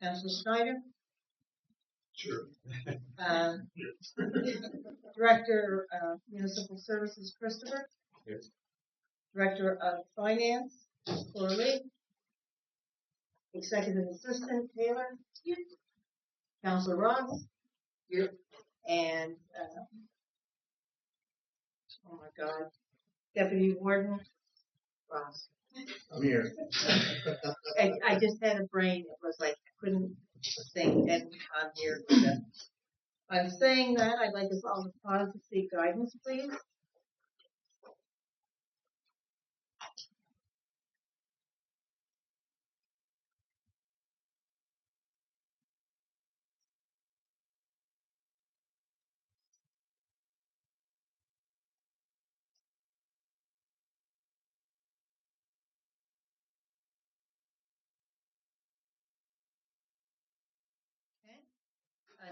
Councilor Snyder? Sure. Director of Municipal Services, Christopher? Yes. Director of Finance, Corley? Executive Assistant, Taylor? Here. Councilor Ross? Here. And, oh my God, Deputy Warden, Ross. I'm here. I just had a brain that was like, I couldn't think, and I'm here. I'm saying that, I'd like us all to pause to seek guidance, please.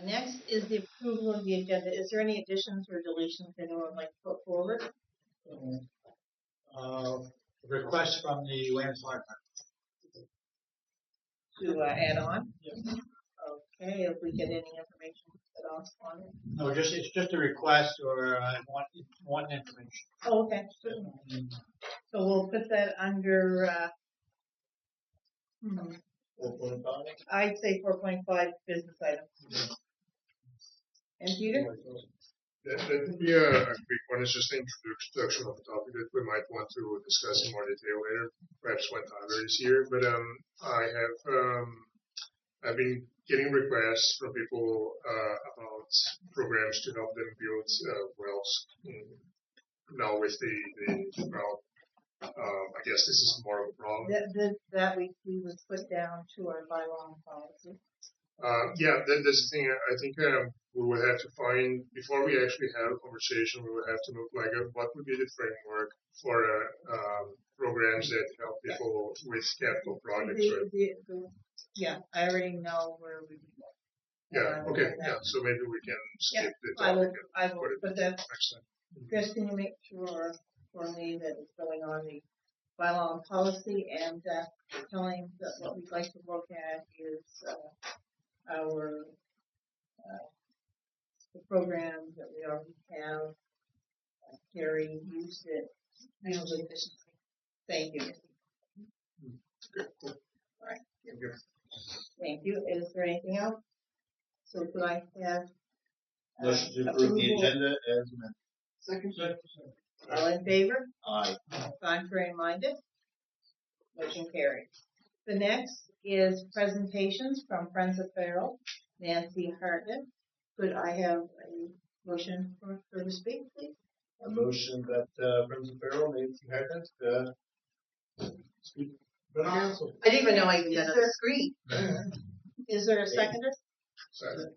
Next is the approval of the agenda. Is there any additions or deletions anyone would like to put forward? Request from the Williams Fire To add on? Yes. Okay, if we get any information at all on it. No, it's just a request or one information. Oh, okay. So we'll put that under, I'd say 4.5 business items. And Peter? That would be a quick one. It's just an introduction of the topic that we might want to discuss in more detail later, perhaps when Tyler is here. But I've been getting requests from people about programs to help them build wells. Now with the well, I guess this is more of a problem. That we would put down to our bylaw policy. Yeah, that's the thing. I think we would have to find, before we actually have a conversation, we would have to look like what would be the framework for programs that help people with capital projects. Yeah, I already know where we go. Yeah, okay, yeah, so maybe we can skip the topic. I will put that. Next time. Chris, can you make sure for me that it's going on the bylaw and policy, and telling that what we'd like to look at is our the programs that we already have. Gary used it. Energy efficiency. Thank you. Good. Cool. All right. Thank you. Thank you. Is there anything else? So could I have motion to approve the agenda as amended? Second. All in favor? Aye. Contrary minded? Motion carried. The next is presentations from Friends of Farrell, Nancy Hartnett. Could I have a motion for her to speak, please? A motion that Friends of Farrell, Nancy Hartnett, speak. I didn't even know I even got on the screen. Is there a seconder? Second.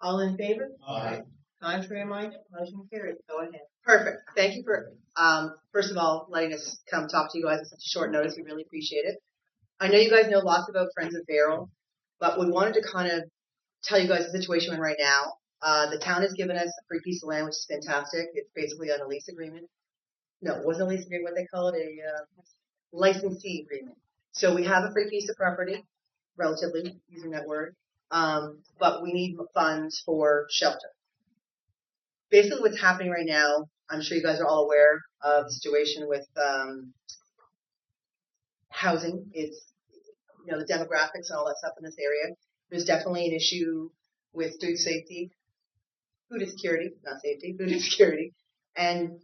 All in favor? Aye. Contrary minded? Motion carried. Go ahead. Perfect. Thank you for, first of all, letting us come talk to you guys at such a short notice. We really appreciate it. I know you guys know lots about Friends of Farrell, but we wanted to kind of tell you guys the situation we're in right now. The town has given us a free piece of land, which is fantastic. It's basically on a lease agreement. No, it wasn't a lease agreement. What they call it, a licensee agreement. So we have a free piece of property, relatively, using that word, but we need funds for shelter. Basically what's happening right now, I'm sure you guys are all aware of the situation with housing. It's, you know, the demographics and all that stuff in this area. There's definitely an issue with food safety, food insecurity, not safety, food insecurity. And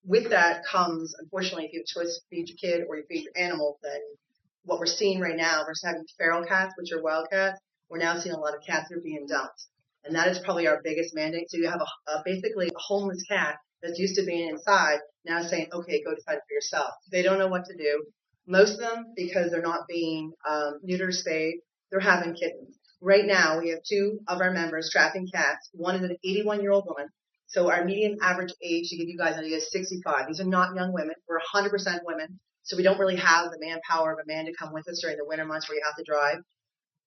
with that comes, unfortunately, if you have a choice to feed your kid or you feed your animal, then what we're seeing right now versus having feral cats, which are wild cats, we're now seeing a lot of cats that are being dumped. And that is probably our biggest mandate. So you have basically a homeless cat that's used to being inside, now saying, okay, go decide for yourself. They don't know what to do. Most of them, because they're not being neutered, spayed, they're having kittens. Right now, we have 2 of our members trapping cats. One is an 81-year-old woman. So our median average age, to give you guys an idea, is 65. These are not young women. We're 100% women. So we don't really have the manpower of a man to come with us during the winter months where you have to drive.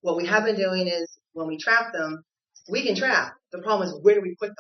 What we have been doing is when we trap them, we can trap. The problem is, where do we put them?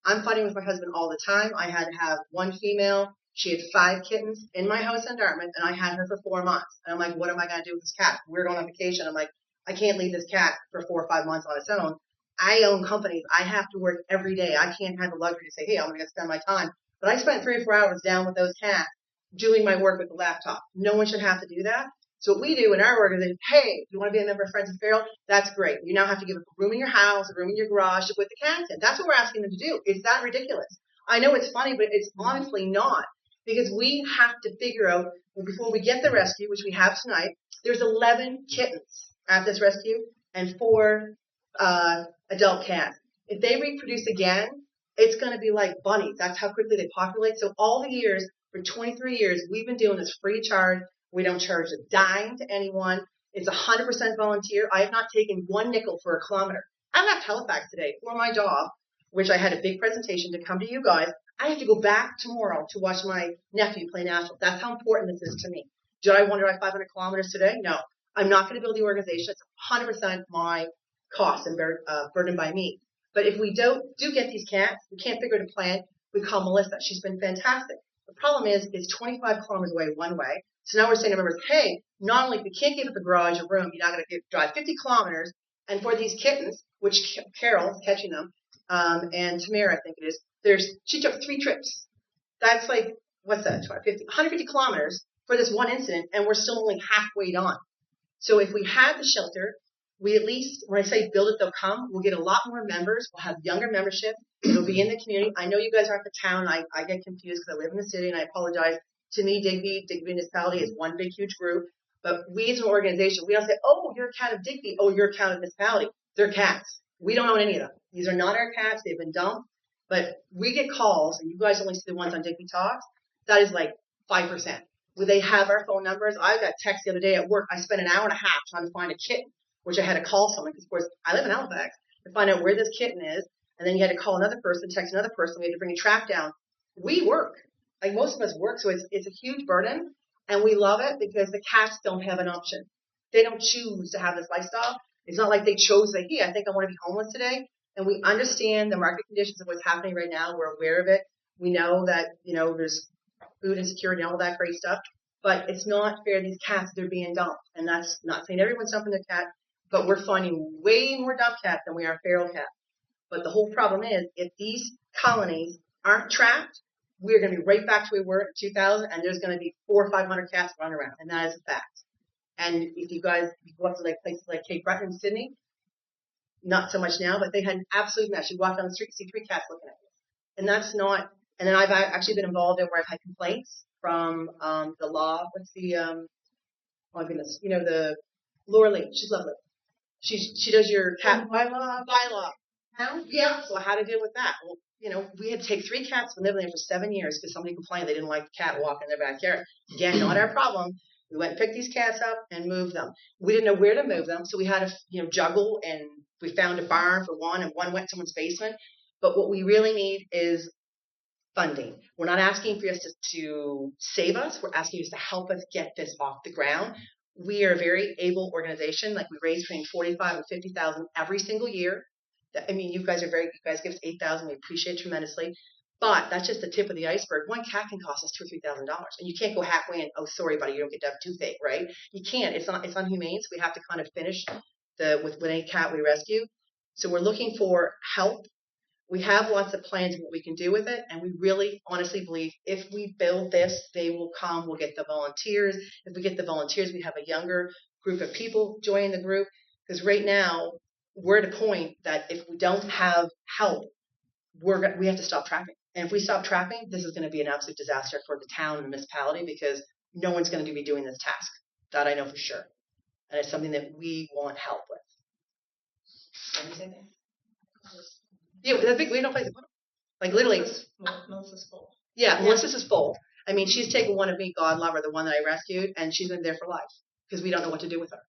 I'm fighting with my husband all the time. I had to have one female. She had 5 kittens in my house in Dartmouth, and I had her for 4 months. And I'm like, what am I going to do with this cat? We're going on vacation. I'm like, I can't leave this cat for 4 or 5 months on its own. I own companies. I have to work every day. I can't have the luxury to say, hey, I'm going to spend my time. But I spent 3 or 4 hours down with those cats doing my work with the laptop. No one should have to do that. So what we do in our organization, hey, you want to be a member of Friends of Feral? That's great. You now have to give up a room in your house, a room in your garage to put the cats in. That's what we're asking them to do. It's that ridiculous. I know it's funny, but it's honestly not. Because we have to figure out, before we get the rescue, which we have tonight, there's 11 kittens at this rescue and 4 adult cats. If they reproduce again, it's going to be like bunnies. That's how quickly they populate. So all the years, for 23 years, we've been doing this free of charge. We don't charge a dime to anyone. It's 100% volunteer. I have not taken 1 nickel for a kilometer. I left Halifax today for my job, which I had a big presentation to come to you guys. I have to go back tomorrow to watch my nephew play national. That's how important this is to me. Did I want to drive 500 kilometers today? No. I'm not going to build the organization. It's 100% my cost and burden by me. But if we do get these cats, we can't figure out a plan, we call Melissa. She's been fantastic. The problem is it's 25 kilometers away one way. So now we're saying to members, hey, not only we can't give up a garage or room, you're not going to drive 50 kilometers. And for these kittens, which Carol's catching them, and Tamara, I think it is, she took 3 trips. That's like, what's that, 150 kilometers for this one incident, and we're still only halfway done. So if we had the shelter, we at least, when I say build it, they'll come. We'll get a lot more members. We'll have younger membership. It'll be in the community. I know you guys aren't the town. I get confused because I live in the city, and I apologize. To me, Digby Municipality is one big, huge group. But we as an organization, we don't say, oh, you're a cat of Digby. Oh, you're a cat of Municipality. They're cats. We don't own any of them. These are not our cats. They've been dumped. But we get calls, and you guys only see the ones on Digby Talks. That is like 5%. Will they have our phone numbers? I got text the other day at work. I spent an hour and a half trying to find a kitten, which I had to call someone because, of course, I live in Halifax, to find out where this kitten is. And then you had to call another person, text another person. We had to bring a track down. We work. Like most of us work, so it's a huge burden. And we love it because the cats don't have an option. They don't choose to have this lifestyle. It's not like they chose, like, hey, I think I want to be homeless today. And we understand the market conditions of what's happening right now. We're aware of it. We know that, there's food insecurity and all that great stuff. But it's not fair. These cats, they're being dumped. And that's not saying everyone's dumping their cat, but we're finding way more dump cats than we are feral cats. But the whole problem is, if these colonies aren't trapped, we're going to be right back to where we were in 2000, and there's going to be 400 or 500 cats running around, and that is a fact. And if you guys go up to like places like Cape Breton in Sydney, not so much now, but they had an absolute mess. You walk down the street, see 3 cats looking at you. And that's not, and then I've actually been involved in where I've had complaints from the law. What's the, oh my goodness, the Laura Lee, she's lovely. She does your cat bylaw. Yeah, so how to deal with that? Well, we had to take 3 cats and live there for 7 years because somebody complained they didn't like the cat walking in their backyard. Again, not our problem. We went and picked these cats up and moved them. We didn't know where to move them, so we had to, juggle, and we found a barn for one, and one went in someone's basement. But what we really need is funding. We're not asking for you to save us. We're asking you to help us get this off the ground. We are a very able organization. Like, we raise between 45 and 50,000 every single year. I mean, you guys give us 8,000. We appreciate it tremendously. But that's just the tip of the iceberg. One cat can cost us $2,000 or $3,000, and you can't go halfway and, oh, sorry, buddy, you don't get to have a toothache, right? You can't. It's unhumane. So we have to kind of finish with any cat we rescue. So we're looking for help. We have lots of plans of what we can do with it, and we really honestly believe if we build this, they will come. We'll get the volunteers. If we get the volunteers, we have a younger group of people join the group. Because right now, we're at a point that if we don't have help, we have to stop trapping. And if we stop trapping, this is going to be an absolute disaster for the town and the municipality, because no one's going to be doing this task. That I know for sure. And it's something that we want help with. Anything? Yeah, that's big. We have no place to put them. Like, literally. Melissa's full. Yeah, Melissa's is full. I mean, she's taken one of me, God love her, the one that I rescued, and she's been there for life because we don't know what to do with her.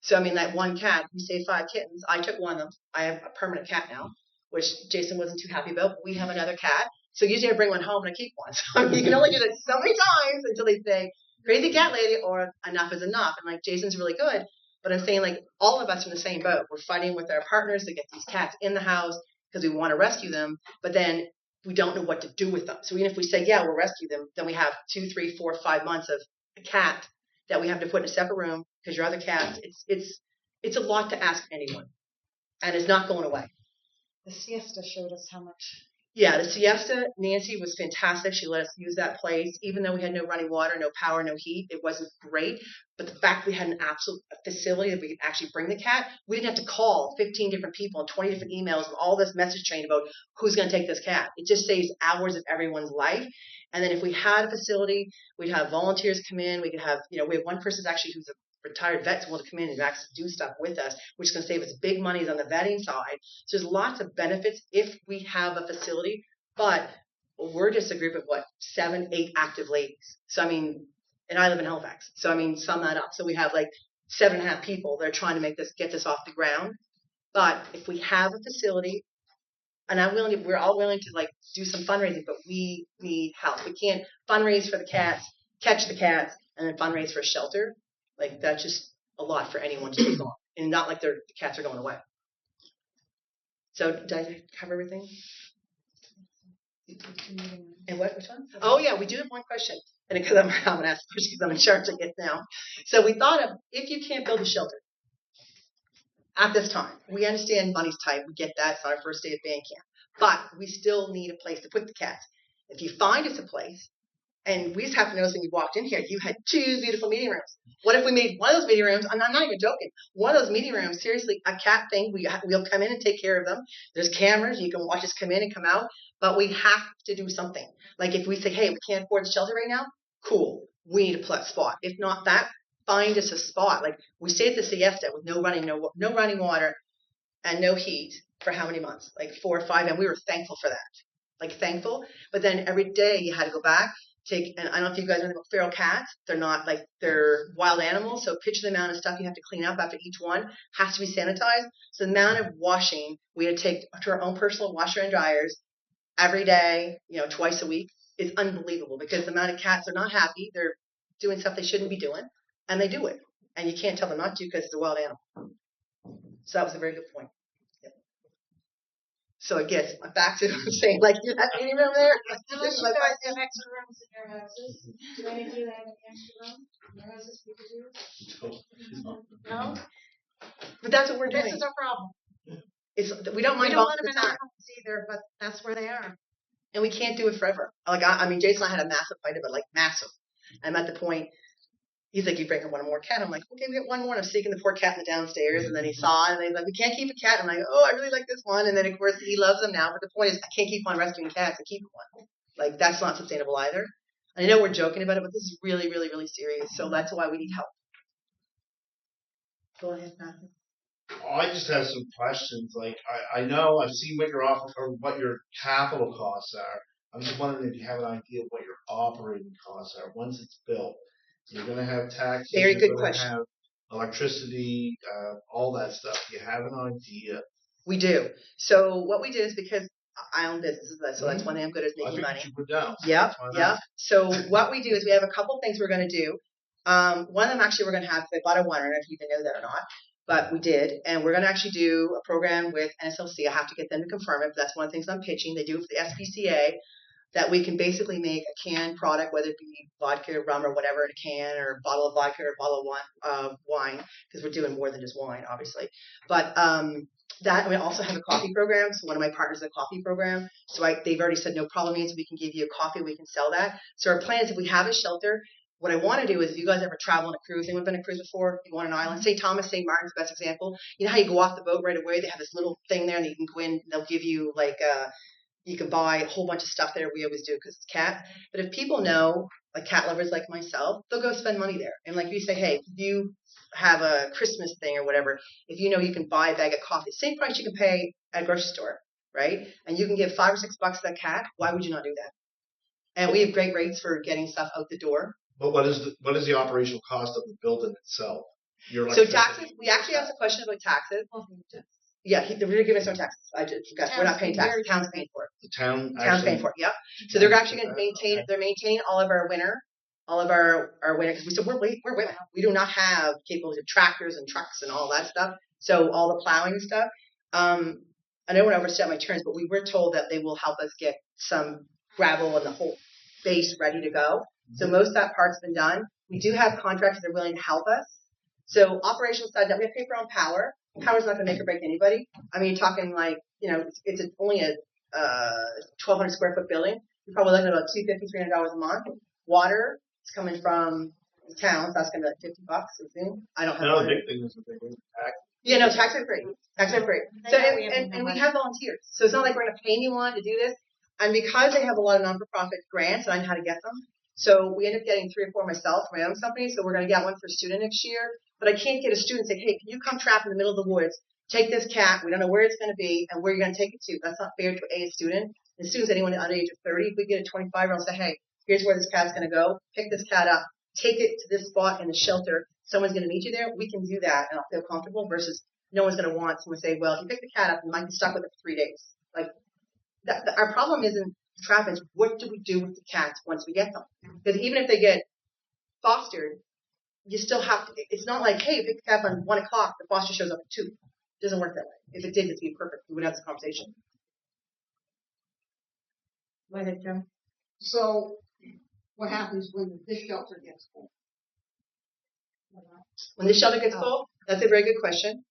So, I mean, that one cat, we saved 5 kittens. I took one of them. I have a permanent cat now, which Jason wasn't too happy about. But we have another cat. So usually I bring one home and I keep one. So you can only do that so many times until they say, crazy cat lady, or enough is enough. And like, Jason's really good. But I'm saying, like, all of us are in the same boat. We're fighting with our partners to get these cats in the house because we want to rescue them. But then we don't know what to do with them. So even if we say, yeah, we'll rescue them, then we have 2, 3, 4, 5 months of a cat that we have to put in a separate room because your other cats, it's it's a lot to ask anyone, and it's not going away. The siesta showed us how much. Yeah, the siesta, Nancy was fantastic. She let us use that place. Even though we had no running water, no power, no heat, it wasn't great. But the fact we had an absolute facility that we could actually bring the cat, we didn't have to call 15 different people and 20 different emails and all this message train about who's going to take this cat. It just saves hours of everyone's life. And then if we had a facility, we'd have volunteers come in. We could have, we have one person actually who's a retired vets will come in and actually do stuff with us, which is going to save us big monies on the vetting side. So there's lots of benefits if we have a facility, but we're just a group of 7, 8 active ladies. So I mean, and I live in Halifax. So I mean, sum that up. So we have 7.5 people that are trying to get this off the ground. But if we have a facility, and we're all willing to do some fundraising, but we need help. We can't fundraise for the cats, catch the cats, and then fundraise for a shelter. That's just a lot for anyone to take on. And not like the cats are going away. So did I cover everything? And which one? Oh yeah, we do have one question. And because I'm going to ask the question because I'm in charge of it now. So we thought of, if you can't build a shelter at this time, we understand money's tight. We get that. It's not our first day of band camp. But we still need a place to put the cats. If you find us a place, and we just have to notice when you walked in here, you had 2 beautiful meeting rooms. What if we made one of those meeting rooms, and I'm not even joking, one of those meeting rooms, seriously, a cat thing, we'll come in and take care of them. There's cameras, you can watch us come in and come out, but we have to do something. If we say, hey, we can't afford the shelter right now, cool, we need a spot. If not that, find us a spot. We stayed at the siesta with no running water and no heat for how many months? 4 or 5, and we were thankful for that. Thankful, but then every day you had to go back, and I don't know if you guys know about feral cats. They're not they're wild animals. So picture the amount of stuff you have to clean up after each one has to be sanitized. So the amount of washing we had to take to our own personal washer and dryers every day, twice a week is unbelievable because the amount of cats are not happy. They're doing stuff they shouldn't be doing and they do it. And you can't tell them not to because it's a wild animal. So that was a very good point. So I guess back to saying, you have any room there? Unless you guys have extra rooms in your houses. Do any of you have any extra room in your houses we could use? No? But that's what we're doing. This is our problem. We don't mind We don't all want the them in our time. homes either, but that's where they are. And we can't do it forever. I mean, Jason and I had a massive fight about massive. I'm at the point, he's like, you bring her one more cat. I'm like, okay, we got one more. I'm sneaking the poor cat in the downstairs. And then he saw it and he's like, we can't keep a cat. I'm like, oh, I really like this one. And then, of course, he loves them now. But the point is, I can't keep on rescuing cats. I keep one. That's not sustainable either. And I know we're joking about it, but this is really, really, really serious. So that's why we need help. Go ahead, Matthew. I just have some questions. I know I've seen what your what your capital costs are. I'm just wondering if you have an idea of what your operating costs are once it's built. You're going to have taxes. Very good you're going question. to have electricity, all that stuff. Do you have an idea? We do. So what we did is because I own businesses, so that's one thing I'm good at is making money. You put down. Yep. So what we do is we have a couple things we're going to do. One of them actually we're going to have, I bought a one, I don't know if you even know that or not, but we did. And we're going to actually do a program with NSLC. I have to get them to confirm it, but that's one of the things I'm pitching. They do it for the SPCA, that we can basically make a canned product, whether it be vodka, rum, or whatever in a can, or a bottle of vodka or a bottle of wine, because we're doing more than just wine, obviously. But that we also have a coffee program. So one of my partners has a coffee program. So they've already said no problem means we can give you a coffee, we can sell that. So our plan is if we have a shelter, what I want to do is if you guys ever travel on a cruise, anyone been on a cruise before? You go on an island, St. Thomas, St. Martin's, best example. You know how you go off the boat right away? They have this little thing there and you can go in, they'll give you you can buy a whole bunch of stuff there. We always do because it's cat. But if people know, cat lovers like myself, they'll go spend money there. And you say, hey, if you have a Christmas thing or whatever, if you know you can buy a bag of coffee, same price you can pay at a grocery store, right? And you can give $5 or $6 to that cat. Why would you not do that? And we have great rates for getting stuff out the door. But what is the operational cost of the building itself? So taxes, we actually asked a question about taxes. Yeah, they're giving us no taxes. I just forgot. We're not paying taxes. The town's paying for it. The town's paying for it. Yep. So they're actually going to maintain. They're maintaining all of our winter because we're women. We do not have capability of tractors and trucks and all that stuff. So all the plowing and stuff. I don't want to overstep my turns, but we were told that they will help us get some gravel and the whole base ready to go. So most of that part's been done. We do have contractors that are willing to help us. So operational side, that we have to pay for our own power. Power's not going to make or break anybody. I mean, you're talking like, it's only a 1,200 square foot building. You're probably looking at about $250, $300 a month. Water is coming from the town, so that's going to be like $50, I assume. I don't have No, the water. big thing is what they do. Yeah, no, tax rate free. Tax rate free. So, and we have volunteers. So it's not like we're going to pay anyone to do this. And because they have a lot of non-for-profit grants, and I know how to get them, so we end up getting 3 or 4 myself for my own company. So we're going to get one for a student next year. But I can't get a student and say, hey, can you come trap in the middle of the woods, take this cat, we don't know where it's going to be, and where you're going to take it to. That's not fair to a student. As soon as anyone under the age of 30, if we get a 25-year-old and say, hey, here's where this cat's going to go, pick this cat up, take it to this spot in the shelter, someone's going to meet you there, we can do that and I'll feel comfortable versus no one's going to want someone to say, well, if you pick the cat up, you might be stuck with it for 3 days. Like, our problem isn't traffic, it's what do we do with the cats once we get them? Because even if they get fostered, you still have to, it's not like, hey, pick the cat up on 1 o'clock, the foster shows up at 2. It doesn't work that way. If it did, it'd be perfect. We would have this conversation. Go ahead, Joe. So, what happens when this shelter gets full? When this shelter gets full, that's a very good question.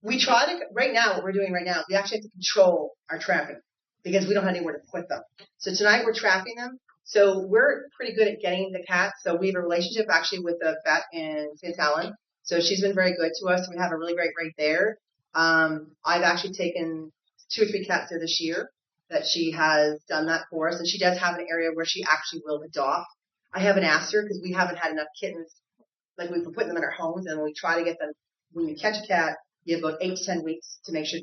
We try to, right now, what we're doing right now, we actually have to control our trapping because we don't have anywhere to put them. So tonight we're trapping them. So we're pretty good at getting the cats. So we have a relationship actually with the vet in St. Allen. So she's been very good to us. We have a really great rate there. I've actually taken 2 or 3 cats there this year that she has done that for us. And she does have an area where she actually will adopt. I haven't asked her because we haven't had enough kittens. Like we've been putting them in our homes, and when we try to get them, when you catch a cat, you have about 8 to 10 weeks to make sure,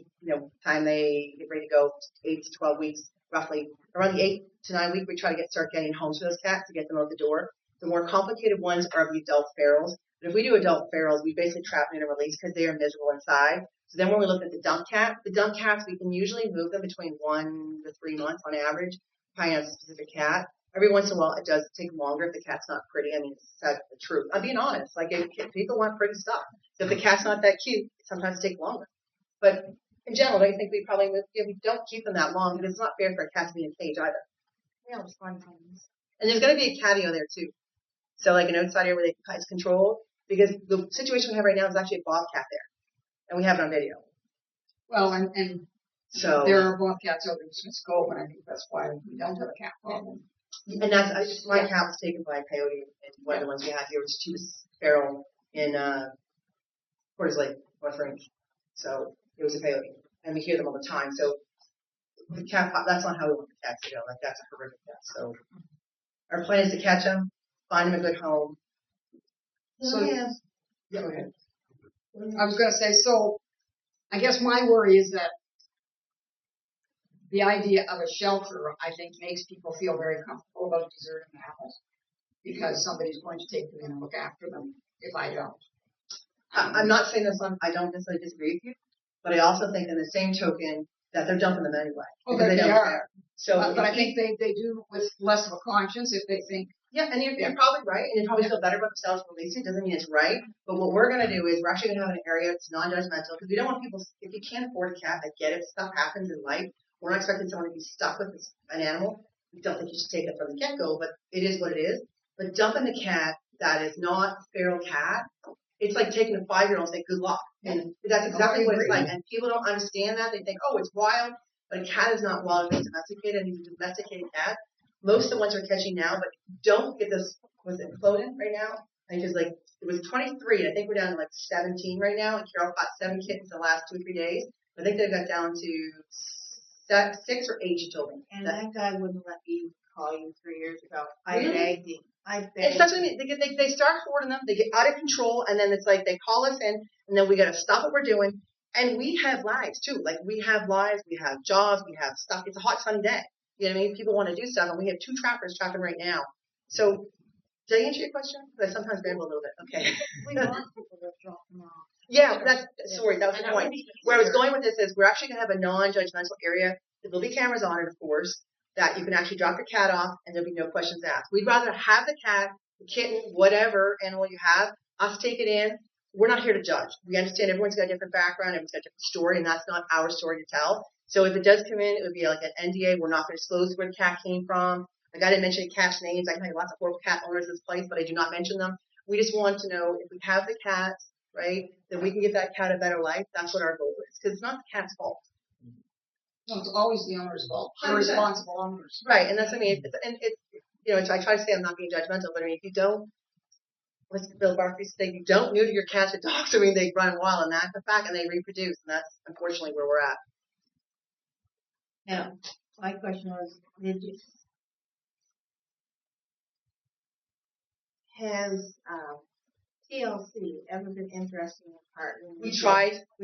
time they get ready to go, 8 to 12 weeks, roughly. Around the 8 to 9 week, we try to start getting homes for those cats to get them out the door. The more complicated ones are the adult ferals. But if we do adult ferals, we basically trap them in a release because they are miserable inside. So then when we look at the dump cats, we can usually move them between 1 to 3 months on average, depending on a specific cat. Every once in a while, it does take longer if the cat's not pretty. I mean, that's the truth. I'm being honest. Like, if people want pretty stuff. So if the cat's not that cute, it sometimes takes longer. But in general, I think we probably we don't keep them that long because it's not fair for a cat to be in a cage either. Yeah, it's fun times. And there's going to be a catio there too. So like an outside area where it's controlled, because the situation we have right now is actually a bobcat there, and we have it on video. Well, and So there are bobcats over in Smith's Cove, and I think that's why we don't have a cat problem. and that's my cat was taken by a coyote, and one of the ones we had here was she was feral in Porter's Lake, North Range. So it was a coyote, and we hear them all the time. So the cat, that's not how we want the cats to go. Like that's a horrific death. So our plan is to catch them, find them a good home. So, Yeah, go ahead. I was going to say, so I guess my worry is that the idea of a shelter, I think, makes people feel very comfortable about deserting animals because somebody's going to take them in and look after them if I don't. I'm not saying this on, I don't necessarily disagree with you, but I also think in the same token that they're dumping them anyway. Because Okay, they don't they are. care. So, But I think they do with less of a conscience if they think, yeah, and you're probably right, and you probably feel better about themselves releasing it. Doesn't mean it's right, but what we're going to do is we're actually going to have an area that's non-judgmental because we don't want people, if you can't afford a cat, I get it, stuff happens in life. We're not expecting someone to be stuck with an animal. We don't think you should take it from the get-go, but it is what it is. But dumping the cat that is not a feral cat, it's like taking a 5-year-old and saying, good luck. And that's exactly what it's like. And people don't understand that. They think, oh, it's wild. But a cat is not wild. It's domesticated, and he's a domesticated cat. Most of the ones we're catching now, but don't get this, was it floating right now? I think it was 23, and I think we're down to like 17 right now. And Carol caught 7 kittens in the last 2 or 3 days. I think they got down to 6 or 8, she told me. And that guy wouldn't let me call you 3 years ago. I Really? begged him. I It's begged that's what I mean. They start hoarding them, they get out of control, and then it's like they call us in, and then we got to stop what we're doing. And we have lives too. Like we have lives, we have jobs, we have stuff. It's a hot sunny day. You know what I mean? People want to do stuff, and we have 2 trappers trapping right now. So, did I answer your question? Because I sometimes ramble a little bit. Okay. We want people to drop them off. Yeah, that was the point. Where I was going with this is we're actually going to have a non-judgmental area. There'll be cameras on it, of course, that you can actually drop your cat off and there'll be no questions asked. We'd rather have the cat, the kitten, whatever animal you have, us take it in. We're not here to judge. We understand everyone's got a different background, everyone's got a different story, and that's not our story to tell. So if it does come in, it would be like an NDA. We're not going to disclose where the cat came from. Like I didn't mention cat's names. I can have lots of horrible cat owners in this place, but I do not mention them. We just want to know if we have the cat, right, then we can give that cat a better life. That's what our goal is, because it's not the cat's fault. No, it's always the owner's fault. 100%. Irresponsible owners. Right, and that's what I mean. I try to say I'm not being judgmental, but I mean, if you don't, what's Bill Barkley say? You don't neuter your cats or dogs. I mean, they run wild, and that's the fact, and they reproduce, and that's unfortunately where we're at. Now, my question was, has TLC ever been interested in partnering? We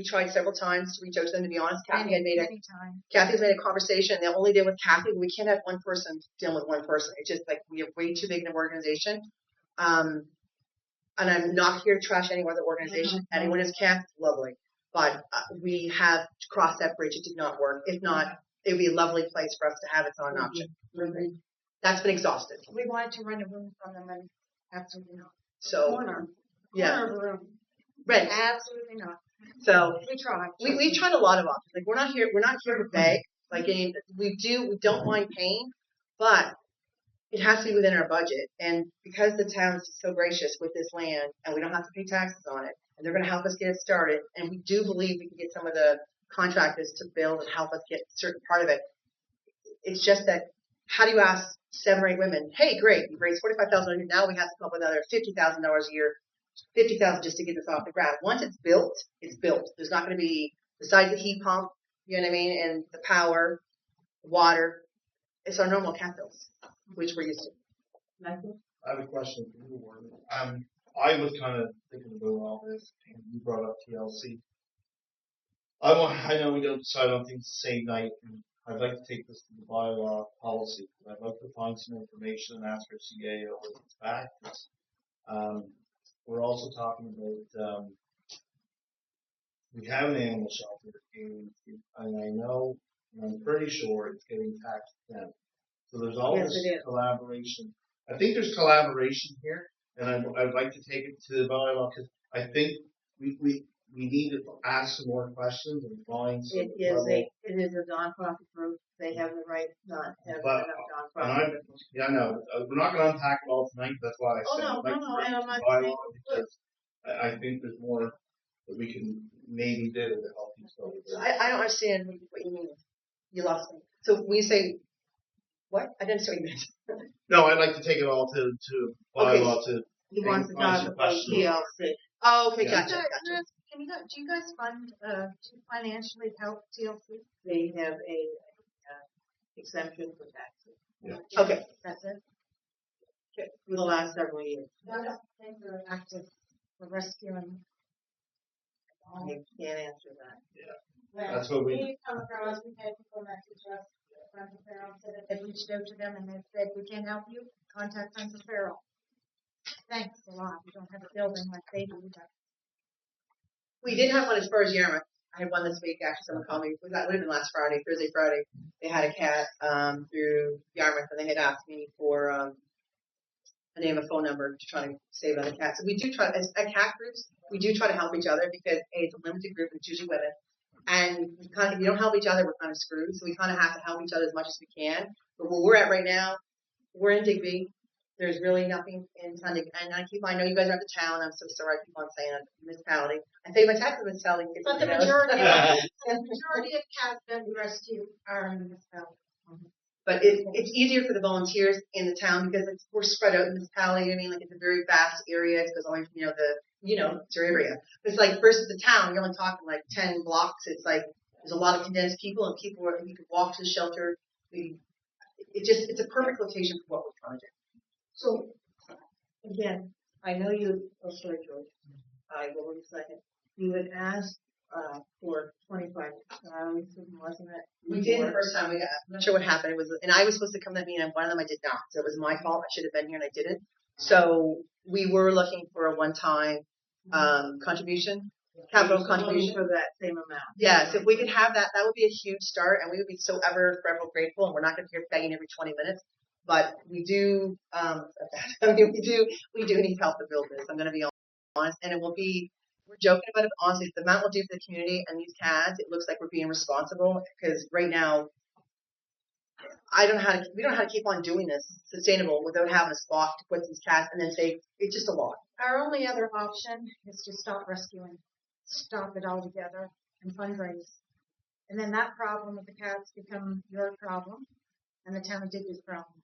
tried several times to reach out to them. To be honest, Kathy's made a conversation. And the only deal with Kathy, we can't have one person dealing with one person. It's just like we are way too big an organization. And I'm not here to trash any other organization. Anyone is Kath, lovely. But we have crossed that bridge. It did not work. If not, it would be a lovely place for us to have. It's not an option. That's been exhausted. We wanted to rent a room from them, and absolutely not. So, Corner of a room. Rent. Absolutely not. So We tried. we've tried a lot of options. Like we're not here to beg. Like we don't mind paying, but it has to be within our budget. And because the town's so gracious with this land, and we don't have to pay taxes on it, and they're going to help us get it started, and we do believe we can get some of the contractors to build and help us get a certain part of it. It's just that, how do you ask 7 or 8 women, hey, great, you've raised $45,000, now we have to come up with another $50,000 a year, $50,000 just to get this off the ground. Once it's built, it's built. There's not going to be, besides the heat pump, you know what I mean, and the power, the water, it's our normal cat bills, which we're used to. Michael? I have a question for you, Warren. I was kind of thinking about all this, and you brought up TLC. I know we don't decide on things the same night, and I'd like to take this to the bylaw policy. I'd like to find some information and ask our CAO if it's back. We're also talking about, we have an animal shelter, and I know, and I'm pretty sure it's getting taxed then. So there's all Yes, this it is. collaboration. I think there's collaboration here, and I'd like to take it to the bylaw because I think we need to ask some more questions and find some It is a nonprofit group. They have the right not to have But- nonprofit. Yeah, no, we're not going to unpack it all tonight. That's why I Oh, said no, I'd like no, to no, bring and it I'm to not the bylaw saying- because I think there's more that we can maybe do to help these folks. I don't understand what you mean. You lost me. So when you say, what? I didn't say what you meant. No, I'd like to take it all to bylaw to. He wants to talk about TLC. Oh, okay, Yeah. gotcha. Do you guys fund to financially help TLC? They have a exemption for taxes Okay. That's it. for the last several years. I don't think they're active for rescuing. I can't answer that. That's what we. Come across, we had people message us, Friends of Farrell said that they reached out to them and they said, we can't help you, contact Friends of Farrell. Thanks a lot. We don't have a building like they do, but We did have one as far as Yarmouth. I had one this week, actually, someone called me. That would have been last Friday, Thursday, Friday. They had a cat through Yarmouth, and they had asked me for a name and phone number to try to save another cat. So we do try, as at cat groups, we do try to help each other because it's a limited group and it's usually women. And if you don't help each other, we're kind of screwed. So we kind of have to help each other as much as we can. But where we're at right now, we're in Digby. There's really nothing in Sunday. And I know you guys are at the town. I'm so sorry. I keep on saying it. Municipality. I say my taxes municipality. But the majority of cats that we rescue are in the municipality. But it's easier for the volunteers in the town because we're spread out in the municipality. I mean, like it's a very vast area. It goes on, it's your area. But it's like versus the town, you're only talking like 10 blocks. It's like there's a lot of condensed people and you could walk to the shelter. It's a perfect location for what we're trying to do. So, again, I know you, oh, sorry, George. I will in a second. You had asked for 25 hours, wasn't it? We did the first time. I'm not sure what happened. And I was supposed to come to that meeting, and one of them I did not. So it was my fault. I should have been here, and I didn't. So we were looking for a one-time contribution, capital contribution. For that same amount. Yes, if we could have that, that would be a huge start, and we would be so forever grateful. And we're not going to be here begging every 20 minutes, but we do. We do need help to build this. I'm going to be honest, and it will be. We're joking about it, but honestly, the amount we'll do for the community and these cats, it looks like we're being responsible because right now, we don't know how to keep on doing this sustainable without having a spot to put these cats and then say, it's just a lot. Our only other option is to stop rescuing, stop it altogether, and fundraise. And then that problem with the cats become your problem and the town of Digby's problem.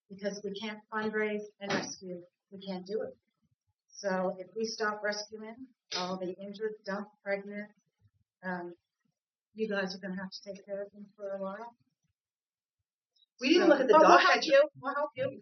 Because we can't fundraise and rescue, we can't do it. So if we stop rescuing all the injured, dump, pregnant, you guys are going to have to take care of them for a while. We didn't look at the But dog we'll help catcher. you. We'll help you.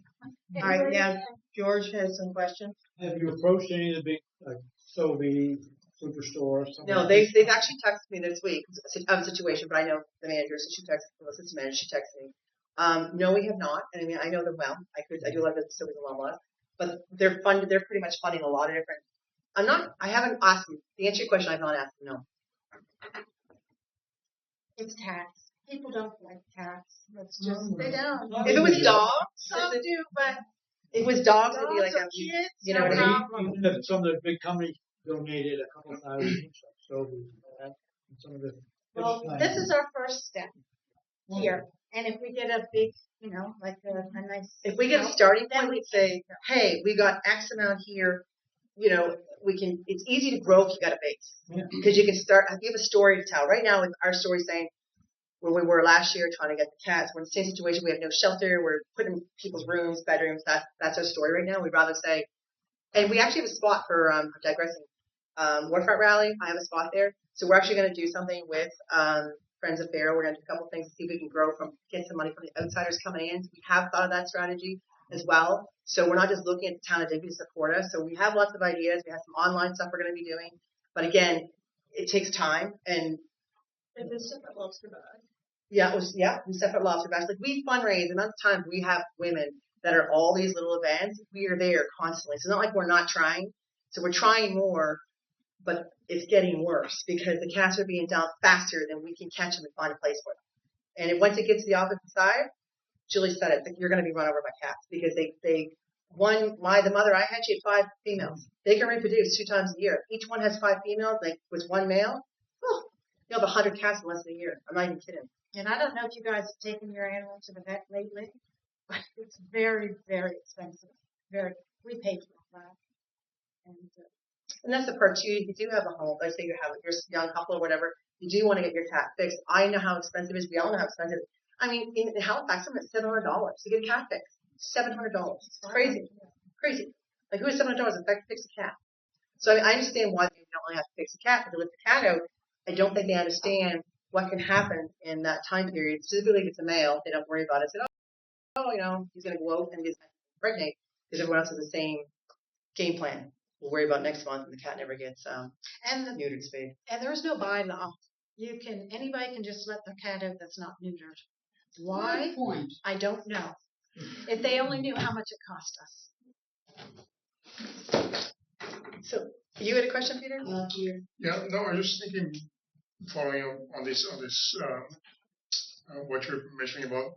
All right, yeah, George has some questions. Have you approached any of the big, like, Sobeys, Superstore, something? No, they've actually texted me this week of a situation, but I know the manager, so she texted the assistant manager, she texted me. No, we have not. And I mean, I know them well. I do a lot of business with them a lot, but they're pretty much funding a lot of different. I haven't asked them. To answer your question, I've not asked them, no. It's cats. People don't like cats. Let's just, they don't. If it was dogs, Some do, but if it was dogs, it'd be like dogs a, or kids, you know no what I mean? problem. Even if some of the big companies donated a couple thousand each, like Sobeys and that, and some of the. Well, this is our first step here. And if we get a big, like a nice. If we get a starting point, we'd say, hey, we got X amount here. It's easy to grow if you got a base. Because you can start, if you have a story to tell. Right now, with our story saying, where we were last year trying to get the cats, we're in the same situation, we have no shelter, we're putting in people's rooms, bedrooms, that's our story right now. We'd rather say, and we actually have a spot for, digressing, Warfront Rally, I have a spot there. So we're actually going to do something with Friends of Pharaoh. We're going to do a couple things to see if we can get some money from the outsiders coming in. We have thought of that strategy as well. So we're not just looking at the town of Digby to support us. So we have lots of ideas. We have some online stuff we're going to be doing. But again, it takes time and There's separate lobster bag. we separate lobster bags. Like we fundraise, the amount of times we have women that are all these little events, we are there constantly. So it's not like we're not trying. So we're trying more, but it's getting worse because the cats are being down faster than we can catch them and find a place for them. And once it gets to the opposite side, Julie said it, you're going to be run over by cats because the mother I had, she had 5 females. They can reproduce 2 times a year. Each one has 5 females, like with 1 male. Oh, you'll have 100 cats in less than a year. I'm not even kidding. And I don't know if you guys have taken your animal to the vet lately, but it's very, very expensive. We pay for that. And that's the part too. If you do have a home, let's say you're a young couple or whatever, you do want to get your cat fixed. I know how expensive it is. We all know how expensive it is. I mean, in Halifax, I'm at $700 to get a cat fixed. $700. It's crazy. Crazy. Like, who has $700 to fix a cat? So, I mean, I understand why they don't only have to fix a cat, but to let the cat out, I don't think they understand what can happen in that time period. Specifically, if it's a male, they don't worry about it. Say, he's going to go out and get pregnant because everyone else has the same game plan. We'll worry about next month, and the cat never gets neutered, spayed. And there's no bylaw. Anybody can just let their cat out that's not neutered. Why? I don't know. If they only knew how much it cost us. So, you had a question, Peter? Yeah, no, I was just thinking, following up on this, what you're mentioning about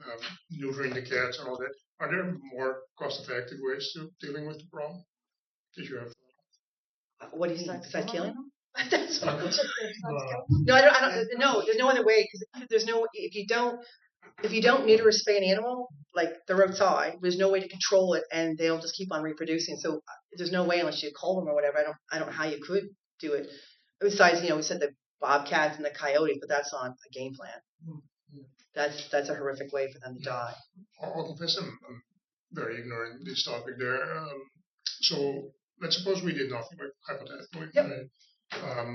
neutering the cats and all that. Are there more cost-effective ways to dealing with the problem? Did you have? What do you think? Besides killing them? That's what we just said. No, I don't. No, there's no other way because there's no. If you don't neuter or spay an animal, like they're outside, there's no way to control it, and they'll just keep on reproducing. So there's no way unless you cull them or whatever. I don't know how you could do it. Besides, we said the bobcats and the coyotes, but that's on a game plan. That's a horrific way for them to die. I'll confess I'm very ignorant in this topic there. So let's suppose we did nothing, but hypothetically. Yep. Right?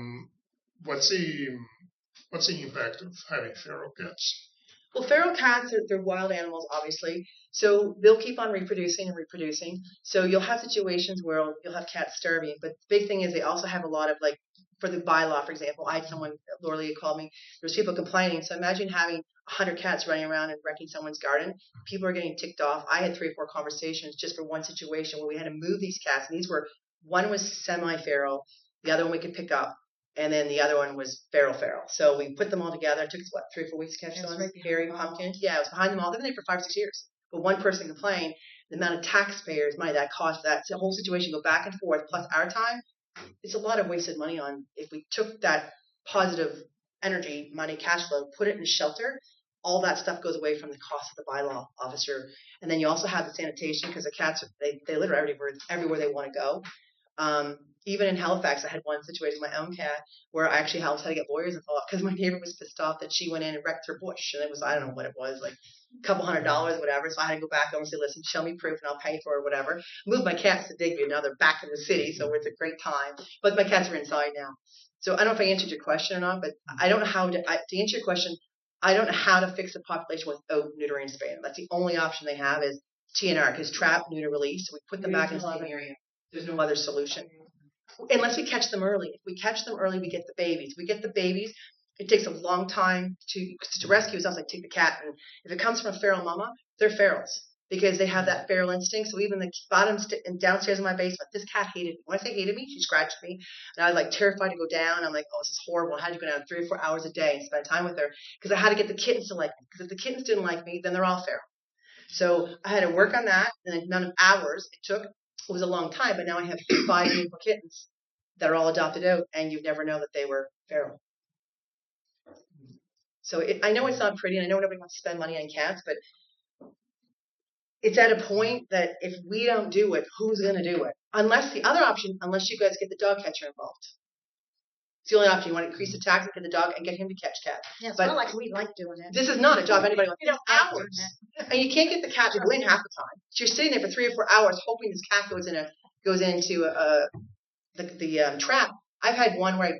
What's the impact of having feral cats? Well, feral cats, they're wild animals, obviously. So they'll keep on reproducing and reproducing. So you'll have situations where you'll have cats starving. But the big thing is they also have a lot of, like, for the bylaw, for example, I had someone, Laura Lee called me, there's people complaining. So imagine having 100 cats running around and wrecking someone's garden. People are getting ticked off. I had 3 or 4 conversations just for one situation where we had to move these cats. And these were, one was semi-feral, the other one we could pick up. And then the other one was feral. So we put them all together. It took us, 3 or 4 weeks to catch those? Right Harry, pumpkin. Yeah, it was behind them all. They've been there for 5 or 6 years. But one person complained, the amount of taxpayers' money that cost that the whole situation go back and forth, plus our time, it's a lot of wasted money on if we took that positive energy, money, cash flow, put it in shelter, all that stuff goes away from the cost of the bylaw officer. And then you also have the sanitation, because the cats, they litter everywhere they want to go. Even in Halifax, I had one situation with my own cat where I actually had to get lawyers involved because my neighbor was pissed off that she went in and wrecked her bush. And it was, I don't know what it was, like a couple $100 or whatever. So I had to go back over and say, listen, show me proof and I'll pay for it or whatever. Moved my cats to Digby. Now they're back in the city, so it's a great time. But my cats are inside now. So I don't know if I answered your question or not, but I don't know how to answer your question, I don't know how to fix the population without neutering and spaying. That's the only option they have is TNR, because trap, neuter, release. So we put them back in the same area. There's no other solution. Unless we catch them early. If we catch them early, we get the babies. We get the babies. It takes a long time to rescue. It's not like take the cat. And if it comes from a feral mama, they're ferals because they have that feral instinct. So even the bottom and downstairs in my basement, this cat hated me. When I say hated me, she scratched me. And I was like terrified to go down. I'm like, oh, this is horrible. I had to go down 3 or 4 hours a day and spend time with her because I had to get the kittens to like me. Because if the kittens didn't like me, then they're all feral. So I had to work on that. And the amount of hours it took, it was a long time, but now I have 5 beautiful kittens that are all adopted out, and you'd never know that they were feral. So I know it's not pretty, and I know nobody wants to spend money on cats, but it's at a point that if we don't do it, who's going to do it? Unless you guys get the dog catcher involved. It's the only option. You want to increase the tax and get the dog and get him to catch cats. Yeah, it's but not like we like doing it. this is not a job anybody wants. You don't It's like doing hours. it. And you can't get the cat to go in half the time. So you're sitting there for 3 or 4 hours hoping this cat goes into the trap. I've had one where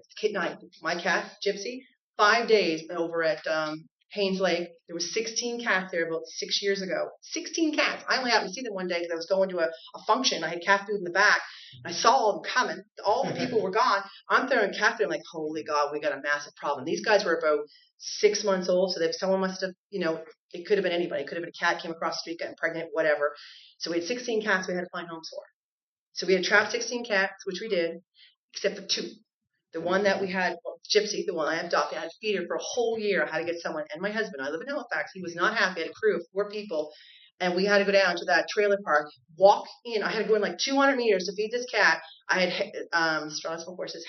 my cat, Gypsy, 5 days over at Haynes Lake. There was 16 cats there about 6 years ago. 16 cats. I only happened to see them one day because I was going to a function. I had cat food in the back. I saw all of them coming. All the people were gone. I'm throwing cat food. I'm like, holy God, we got a massive problem. These guys were about 6 months old, so someone must have, it could have been anybody. It could have been a cat came across the street, getting pregnant, whatever. So we had 16 cats we had to find homes for. So we had trapped 16 cats, which we did, except for 2. The one that we had, Gypsy, the one I adopted, I had to feed her for a whole year. I had to get someone, and my husband, I live in Halifax, he was not happy. I had a crew of 4 people, and we had to go down to that trailer park, walk in. I had to go in like 200 meters to feed this cat. I had straws for horses.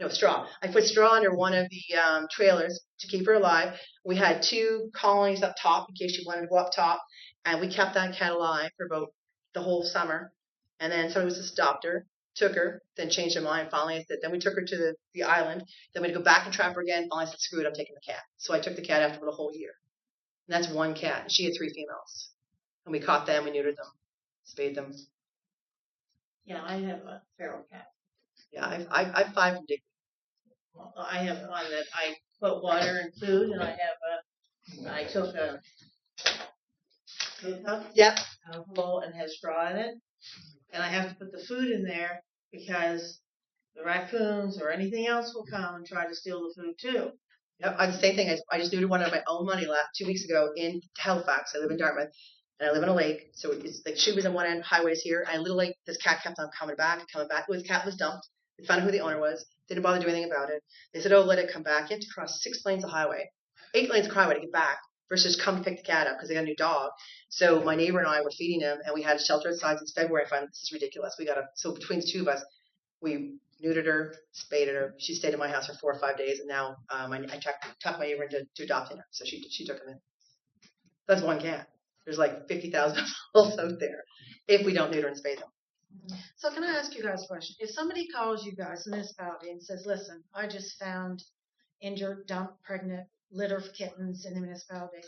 Straw. I put straw under one of the trailers to keep her alive. We had 2 colonies up top in case she wanted to go up top, and we kept that cat alive for about the whole summer. And then somebody was just stopped her, took her, then changed her mind. Finally, I said, then we took her to the island. Then we had to go back and trap her again. Finally, I said, screw it, I'm taking the cat. So I took the cat after about a whole year. And that's 1 cat. She had 3 females. And we caught them, we neutered them, spayed them. Yeah, I have a feral cat. Yeah, I've 5 from Digby. Well, I have one that I put water and food, and I took a food cup, Yep. full and has straw in it, and I have to put the food in there because the raccoons or anything else will come and try to steal the food too. Yep, I did the same thing. I just neutered one out of my own money 2 weeks ago in Halifax. I live in Dartmouth, and I live on a lake. So it's like she was in one end, highways here, and a little lake. This cat kept on coming back. The cat was dumped. They found out who the owner was. Didn't bother doing anything about it. They said, oh, let it come back. You have to cross 6 lanes of highway, 8 lanes of highway to get back versus come to pick the cat up because they got a new dog. So my neighbor and I were feeding him, and we had a shelter outside since February. I found this is ridiculous. So between the 2 of us, we neutered her, spaded her. She stayed in my house for 4 or 5 days, and now I talked my neighbor into adopting her. So she took him in. That's 1 cat. There's like 50,000 animals out there if we don't neuter and spay them. So can I ask you guys a question? If somebody calls you guys, the municipality, and says, listen, I just found injured, dumped, pregnant, litter of kittens in the municipality,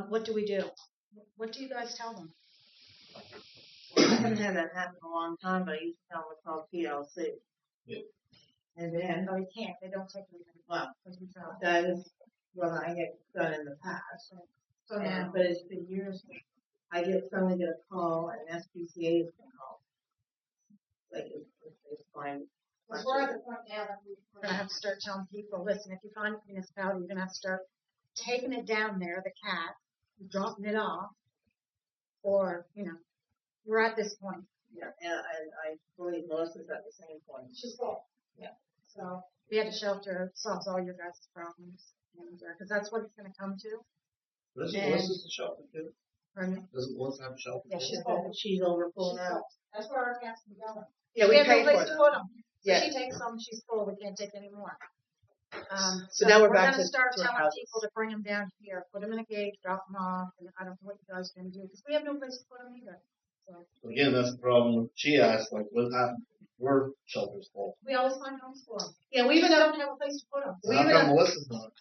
what do we do? What do you guys tell them? Well, I haven't had that happen in a long time, but I used to tell them it's called PLC. Yeah. And then, No, you can't. They don't take anything. well, Because we found. that is what I had done in the past. So now, But it's been years. I suddenly get a call, and SPCA is going to call. Like, if they find. because we're at the point now that we're going to have to start telling people, listen, if you find a municipality, you're going to have to start taking it down there, the cat, dropping it off, or, we're at this point. Yeah, and I believe Melissa's at the same point. She's full. Yeah. So we had a shelter solves all your guys' problems, because that's what it's going to come to. Doesn't And- Melissa's a shelter too? Pardon me? Doesn't Melissa have a shelter? Yeah, too? she's full. She's over full now. That's where our cats can go. Yeah, we have no pay place for to them. put them. Yeah. She takes some, she's full, we can't take any more. So now we're back gonna to start our telling houses. people to bring them down here, put them in a cage, drop them off, and I don't know what you guys are gonna do, because we have no place to put them either. So, Again, that's the problem. She asked, like, what happened? We're shelters full. we always find homes for them. Yeah, we We even don't have a place to put them. We How even come have- Melissa's not?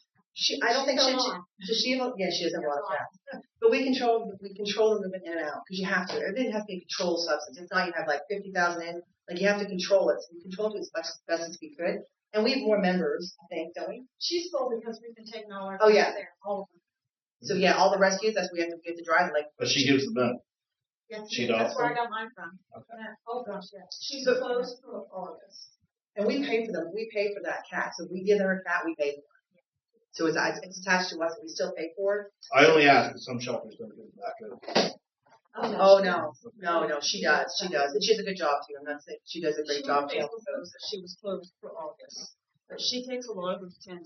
I don't think She's she, alone. does she have, yeah, she doesn't have a lot of cats. But we control the movement in and out, because you have to. Everything has to be a controlled substance. It's not you have like 50,000 in, like you have to control it. So we control it as best as we could. And we have more members, I think, don't we? She's full because we've been taking all our. Oh, yeah. cats there, all of them. So yeah, all the rescues, that's we have to drive like. But she gives them up. Yes, She that's does? where I got mine from. Okay. Yeah. Oh, gosh, yeah. She's So- closed through August. And we pay for them. We pay for that cat. So if we give her a cat, we pay for it. So it's attached to us. We still pay for it. I only ask because some shelters don't give them back up. Oh no, she does. She does, and she does a good job too. I'm not saying she does a great job too. She was closed for August, but she takes a lot of attention.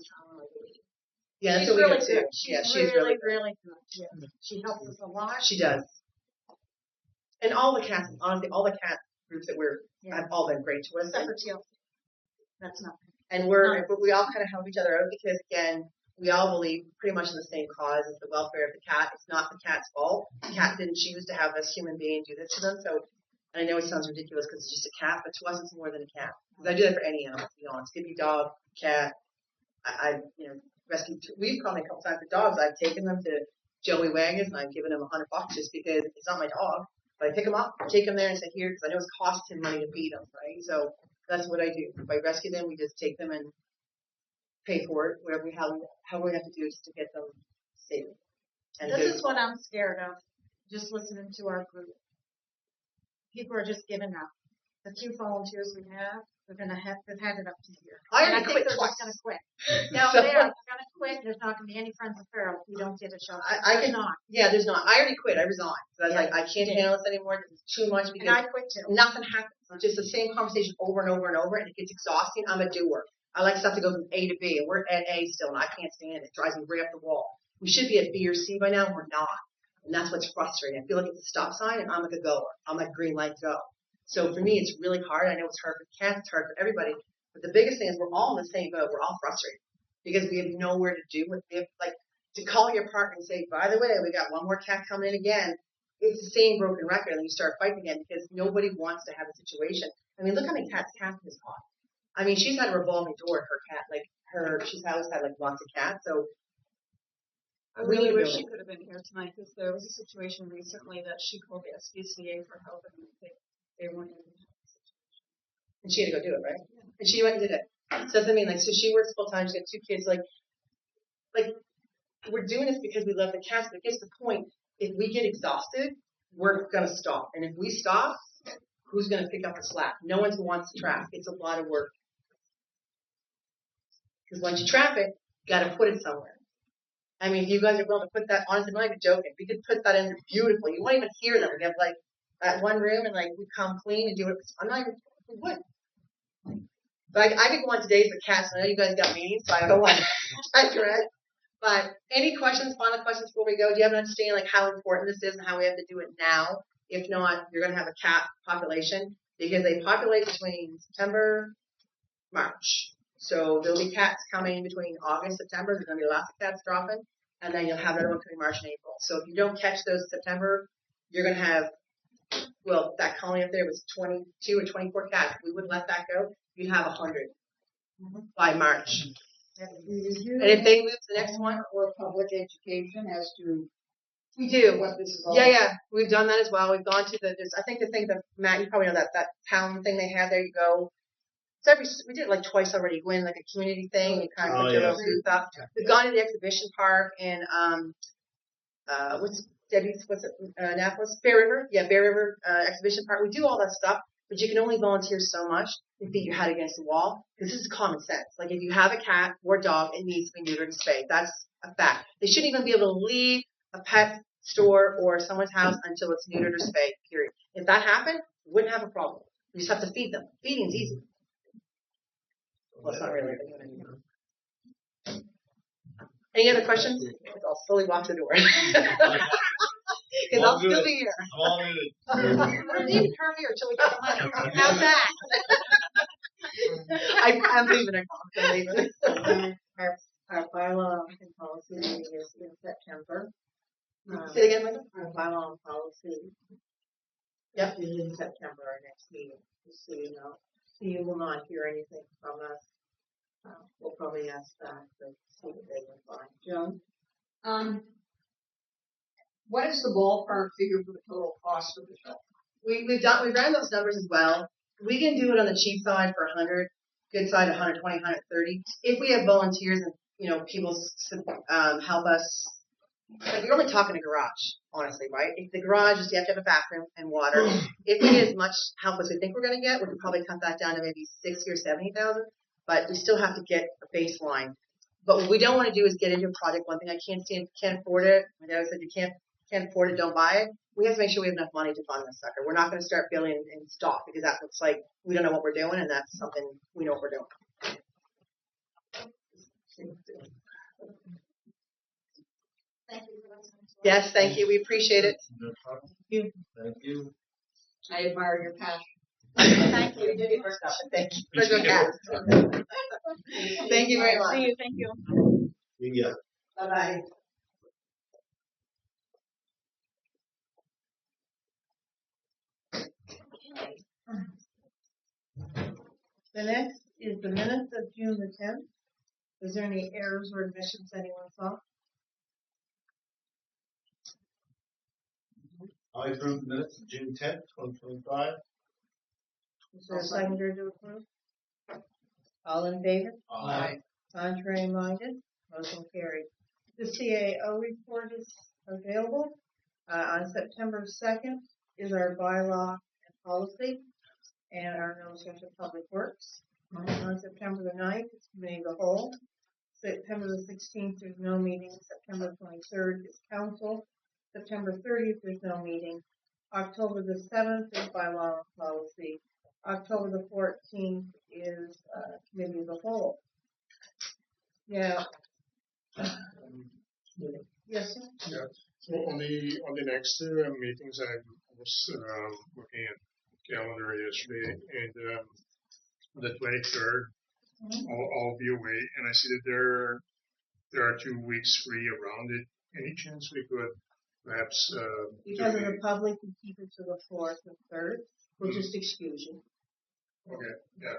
Yeah, that's She's what we really do too. good. Yeah, She's really, really good. Yeah. She helps us a lot. She does. And all the cats, honestly, all the cat groups that have all been great to us. Except for Chelsea. That's not. And but we all kind of help each other out because again, we all believe pretty much in the same cause as the welfare of the cat. It's not the cat's fault. The cat didn't choose to have us human beings do this to them. So, and I know it sounds ridiculous because it's just a cat, but to us it's more than a cat. Because I do that for any animal, to be honest. Could be dog, cat. I rescued. We've called me a couple times for dogs. I've taken them to Joey Wagons and I've given them $100 just because it's not my dog. But I pick them up, take them there and say here because I know it's costing him money to feed them, right? So that's what I do. If I rescue them, we just take them and pay for it, whatever we have to do just to get them safe. And This is what I'm scared of. Just listening to our group. People are just giving up. The few volunteers we have, they've had it up to here. I And already think quit they're twice. just going to quit. Now So- they're going to quit. There's not going to be any friends of Farrell if we don't get a shelter. I can not. Yeah, there's not. I already quit. I resigned. So I was like, I can't handle this anymore because it's too much And because I quit too. nothing happens. It's just the same conversation over and over and over, and it gets exhausting. I'm a doer. I like stuff to go from A to B, and we're at A still, and I can't stand it. It drives me right up the wall. We should be at B or C by now, and we're not. And that's what's frustrating. I feel like it's a stop sign, and I'm like a goer. I'm like green light, go. So for me, it's really hard. I know it's hard for cats, it's hard for everybody. But the biggest thing is we're all in the same boat. We're all frustrated because we have nowhere to do it. We have, like, to call your partner and say, by the way, we got one more cat coming in again. It's the same broken record, and then you start fighting again because nobody wants to have a situation. I mean, look how many cats Catherine has caught. I mean, she's had a revolving door at her cat. She's always had like lots of cats. So I we really need to wish go. she could have been here tonight because there was a situation recently that she called the SPCA for help and they weren't able to. and she had to go do it, right? And she went and did it. So that's what I mean. Like, so she works full time. She's got 2 kids. Like we're doing this because we love the cats. But it gets to the point. If we get exhausted, we're gonna stop. And if we stop, who's gonna pick up the slack? No one wants to trap. It's a lot of work. Because once you trap it, you got to put it somewhere. I mean, if you guys are willing to put that, honestly, I'm not even joking. We could put that in there beautifully. You won't even hear them. We have like that one room and like we come clean and do it. I'm not even, we would. But I could go on today's the cats. I know you guys got meetings, so I don't want to direct. But any questions, final questions before we go? Do you have an understanding like how important this is and how we have to do it now? If not, you're going to have a cat population because they populate between September, March. So there'll be cats coming between August, September. There's going to be lots of cats dropping, and then you'll have another one coming March and April. So if you don't catch those September, you're going to have, well, that colony up there was 22 or 24 cats. If we wouldn't let that go, you'd have 100 by March. And if they move to the next one, or public education as to we do. what this is all Yeah, we've done that as well. We've gone to I think the thing that Matt, you probably know that town thing they have there. You go. We did it like twice already. Go in like a community thing and kind of put your little booth up. We've gone to the exhibition park in Annapolis, Bear River. Yeah, Bear River exhibition park. We do all that stuff, but you can only volunteer so much and beat your head against the wall because this is common sense. Like if you have a cat or a dog, it needs to be neutered and spayed. That's a fact. They shouldn't even be able to leave a pet store or someone's house until it's neutered or spayed. Period. If that happened, we wouldn't have a problem. You just have to feed them. Feeding's easy. Well, it's not really. Any other questions? I'll slowly walk the door. Because I'll still be here. I'm all good. We're leaving her here until we get the money. How's that? I'm leaving her. I'm leaving. All Say it again, Michael? Our bylaw policy. Yep. Is in September, our next meeting, just so you know. So you will not hear anything from us. We'll probably ask that to see what they can find. Joan? What is the ballpark figure for the total cost of the show? We ran those numbers as well. We can do it on the cheap side for 100, good side 120, 130. If we have volunteers and, you know, people help us, like we're only talking a garage, honestly, right? If the garage is, you have to have a bathroom and water. If we get as much help as we think we're going to get, we could probably cut that down to maybe 60 or 70,000. But we still have to get a baseline. But what we don't want to do is get into a project. One thing I can't afford it. My dad said you can't afford it, don't buy it. We have to make sure we have enough money to fund this sucker. We're not going to start building in stock because that looks like we don't know what we're doing, and that's something we know what we're doing. Thank you for listening to us. Yes, thank you. We appreciate it. No problem. Thank you. I admire your passion. Thank you. Thank you. Let's go, Kat. Thank you very much. See you, thank you. Yeah. Bye-bye. The next is the minutes of June the 10th. Is there any errors or omissions anyone saw? I approve the minutes of June 10th, 2025. Is there a seconder to approve? All in favor? Aye. Contrary minded? Motion carried. The CAO report is available. On September 2nd is our bylaw and policy and our notice of public works. On September the 9th, it's committee of the whole. September the 16th, there's no meeting. September 23rd is council. September 30th, there's no meeting. October the 7th is bylaw and policy. October the 14th is committee of the whole. Yeah. Yes, sir? Yeah. So on the next meetings, I was looking at the calendar yesterday, and on the 23rd, I'll be away, and I see that there are 2 weeks free around it. Any chance we could perhaps Because of the public, we keep it to the 4th and 3rd. We'll just excuse you. Okay, yeah.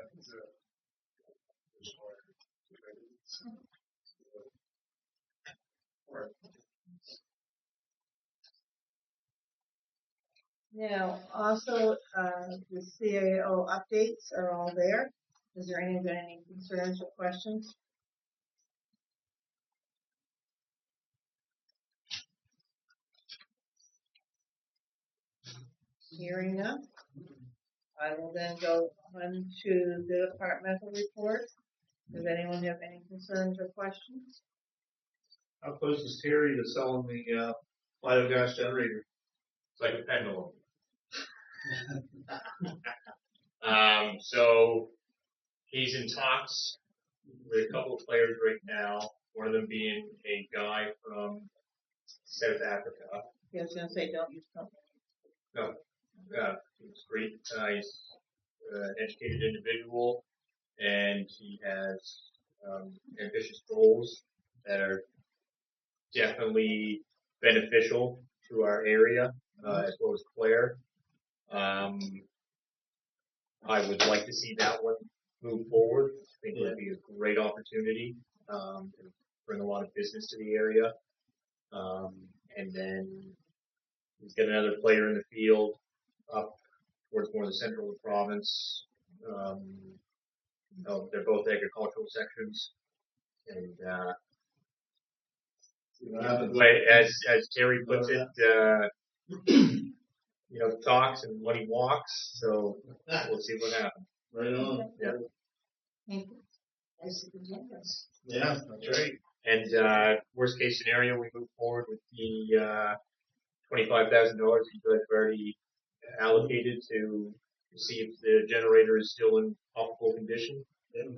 Now, also, the CAO updates are all there. Is there any concerns or questions? Hearing none, I will then go on to the departmental report. Does anyone have any concerns or questions? How close is Terry to selling the biogas generator? It's like a pendulum. So he's in talks with a couple of players right now. One of them being a guy from South Africa. Yeah, I was going to say, don't use company. No, he's great. He's an educated individual, and he has ambitious goals that are definitely beneficial to our area, as well as Claire. I would like to see that one move forward. I think it would be a great opportunity to bring a lot of business to the area. And then he's got another player in the field up towards more of the central of the province. They're both agricultural sections. And as Terry puts it, talks and money walks. So we'll see what happens. Right on. Yeah. Thank you. Yeah, that's right. And worst case scenario, we move forward with the $25,000 that you guys have already allocated to see if the generator is still in operable condition. And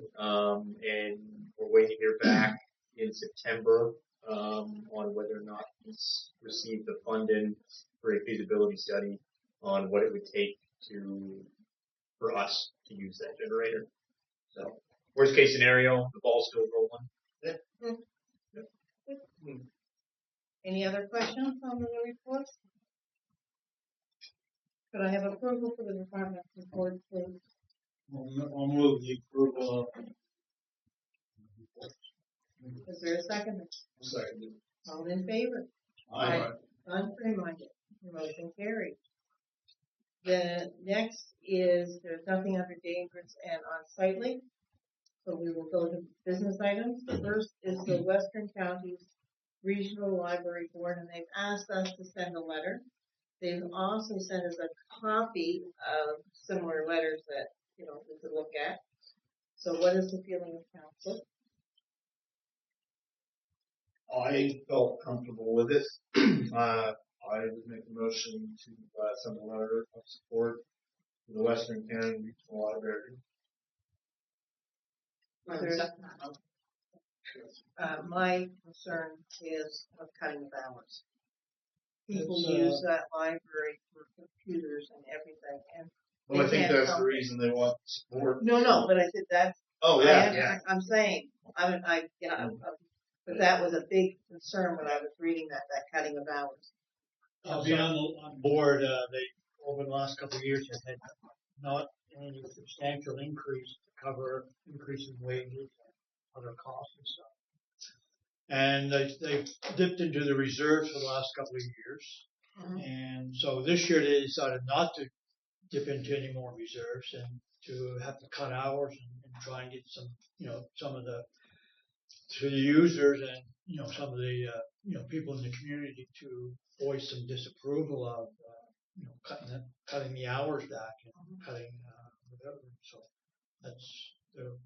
we're waiting to hear back in September on whether or not he's received the funding for a feasibility study on what it would take for us to use that generator. So worst case scenario, the ball's still rolling. Any Any other questions on the reports? Could I have approval for the department report, please? I'll move the approval of. Is there a second? Second. All in favor? Aye. Contrary-minded, motion carried. The next is, there's nothing under dangerous and unsightly, so we will go to business items. The first is the Western Counties Regional Library Board, and they've asked us to send a letter. They've also sent us a copy of similar letters that, we could look at. So what is the feeling of council? I felt comfortable with it. I would make a motion to send a letter of support to the Western County Regional Library. My concern is of cutting of hours. People It's, use that library for computers and everything, and Well, I they think can't that's help the it. reason they want support. No, but I said that's. Oh, yeah. I'm saying, but that was a big concern when I was reading that cutting of hours. I'll be on board. They, over the last couple of years, have had not any substantial increase to cover increase in wages and other costs and stuff. And they dipped into the reserves for the last couple of years. And so this year they decided not to dip into any more reserves and to have to cut hours and try and get some, some of the, to the users and, some of the, people in the community to voice some disapproval of, cutting the hours back and cutting, whatever. So that's the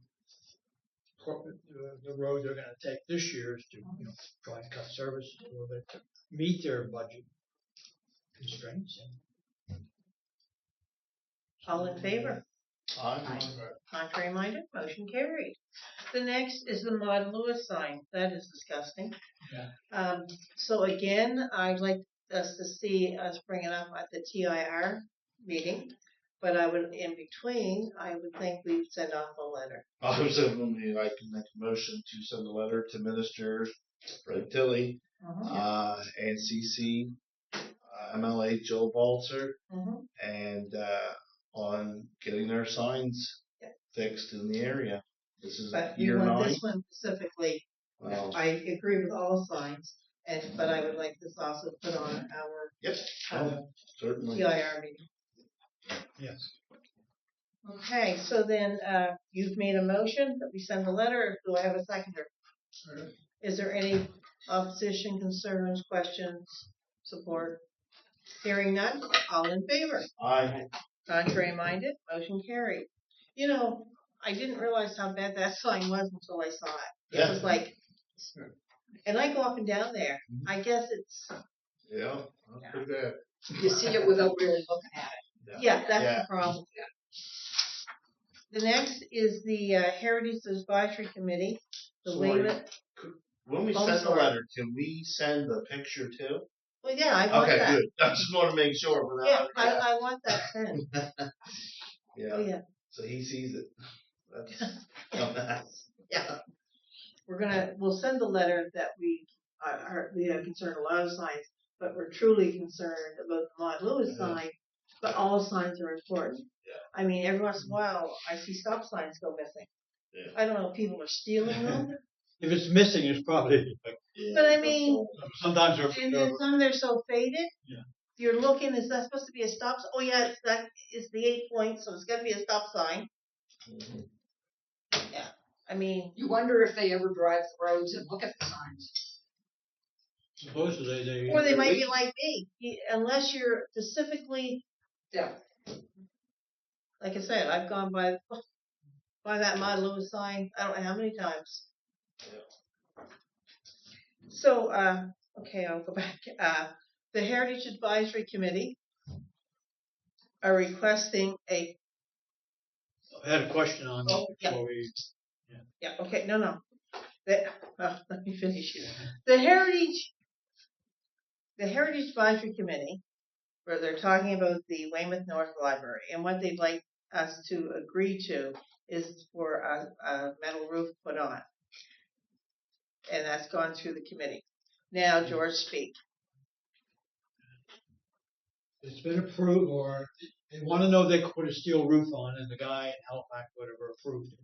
road they're going to take this year is to, try and cut services a little bit to meet their budget constraints. All in favor? Aye. Contrary-minded, motion carried. The next is the Maud Lewis sign. That is disgusting. Yeah. So again, I'd like us to see us bring it up at the TIR meeting, but I would, in between, I would think we'd send off a letter. I was hoping I can make a motion to send a letter to Minister Fred Tilley, and CC, MLA Joe Balzer, and on getting their signs fixed in the area. This is But year we want 9. this one specifically. Well, I agree with all signs, but I would like this also put on our yep, certainly. TIR meeting. Yes. Okay, so then you've made a motion that we send a letter. Do I have a seconder? Is there any opposition, concerns, questions, support? Hearing none, all in favor? Aye. Contrary-minded, motion carried. I didn't realize how bad that sign was until I saw it. It was like, and I go up and down there. I guess it's. Yeah, that's pretty bad. You see it without really looking at it. Yeah, that's the problem. The next is the Heritage Advisory Committee. The Sorry. Weymouth. When we send the letter, can we send the picture too? Well, yeah, I want Okay, that. good. I just want to make sure. We're not Yeah, I want that sent. Yeah. Oh, yeah. So he sees it. That's Yeah. We'll send a letter that we have concerned a lot of signs, but we're truly concerned about the Maud Lewis sign, but all signs are important. Yeah. I mean, every once in a while, I see stop signs go missing. Yeah. I don't know if people are stealing them, If it's missing, it's probably. but I mean, Sometimes and then some they're so faded. Yeah. If you're looking, is that supposed to be a stop? Oh yeah, that is the 8 points, so it's got to be a stop sign. Yeah, I mean, You wonder if they ever drive the roads and look at the signs. supposedly they. or they might be like me, unless you're specifically. Yeah. Like I said, I've gone by that Maud Lewis sign. I don't know how many times. Yeah. So, okay, I'll go back. The Heritage Advisory Committee are requesting a. I had a question on that yeah. before we. Yeah. Okay. No. Let me finish here. The Heritage Advisory Committee, where they're talking about the Weymouth North Library, and what they'd like us to agree to is for a metal roof put on, and that's gone through the committee. Now, George, speak. It's been approved, or they want to know they could put a steel roof on, and the guy in Halifax, whatever, approved it.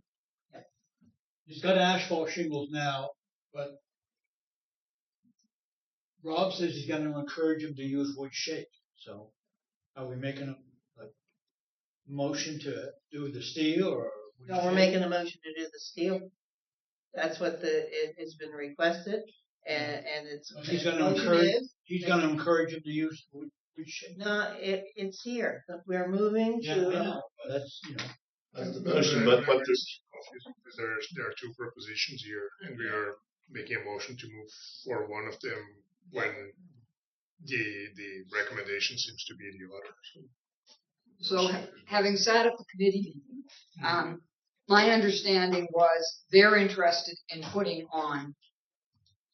Yep. He's got asphalt shingles now, but Rob says he's going to encourage him to use wood shake. So, are we making a motion to do the steel, or wood No, we're shake? making a motion to do the steel. That's what it has been requested, and it's. Well, he's the going to motion encourage. is- He's going to encourage him to use wood shake. No, it's here. We're moving Yeah, to. I know. That's That's the motion, but there's confusing because there are two propositions here, and we are making a motion to move for one of them when the recommendation seems to be the other. So having sat at the committee meeting, my understanding was they're interested in putting on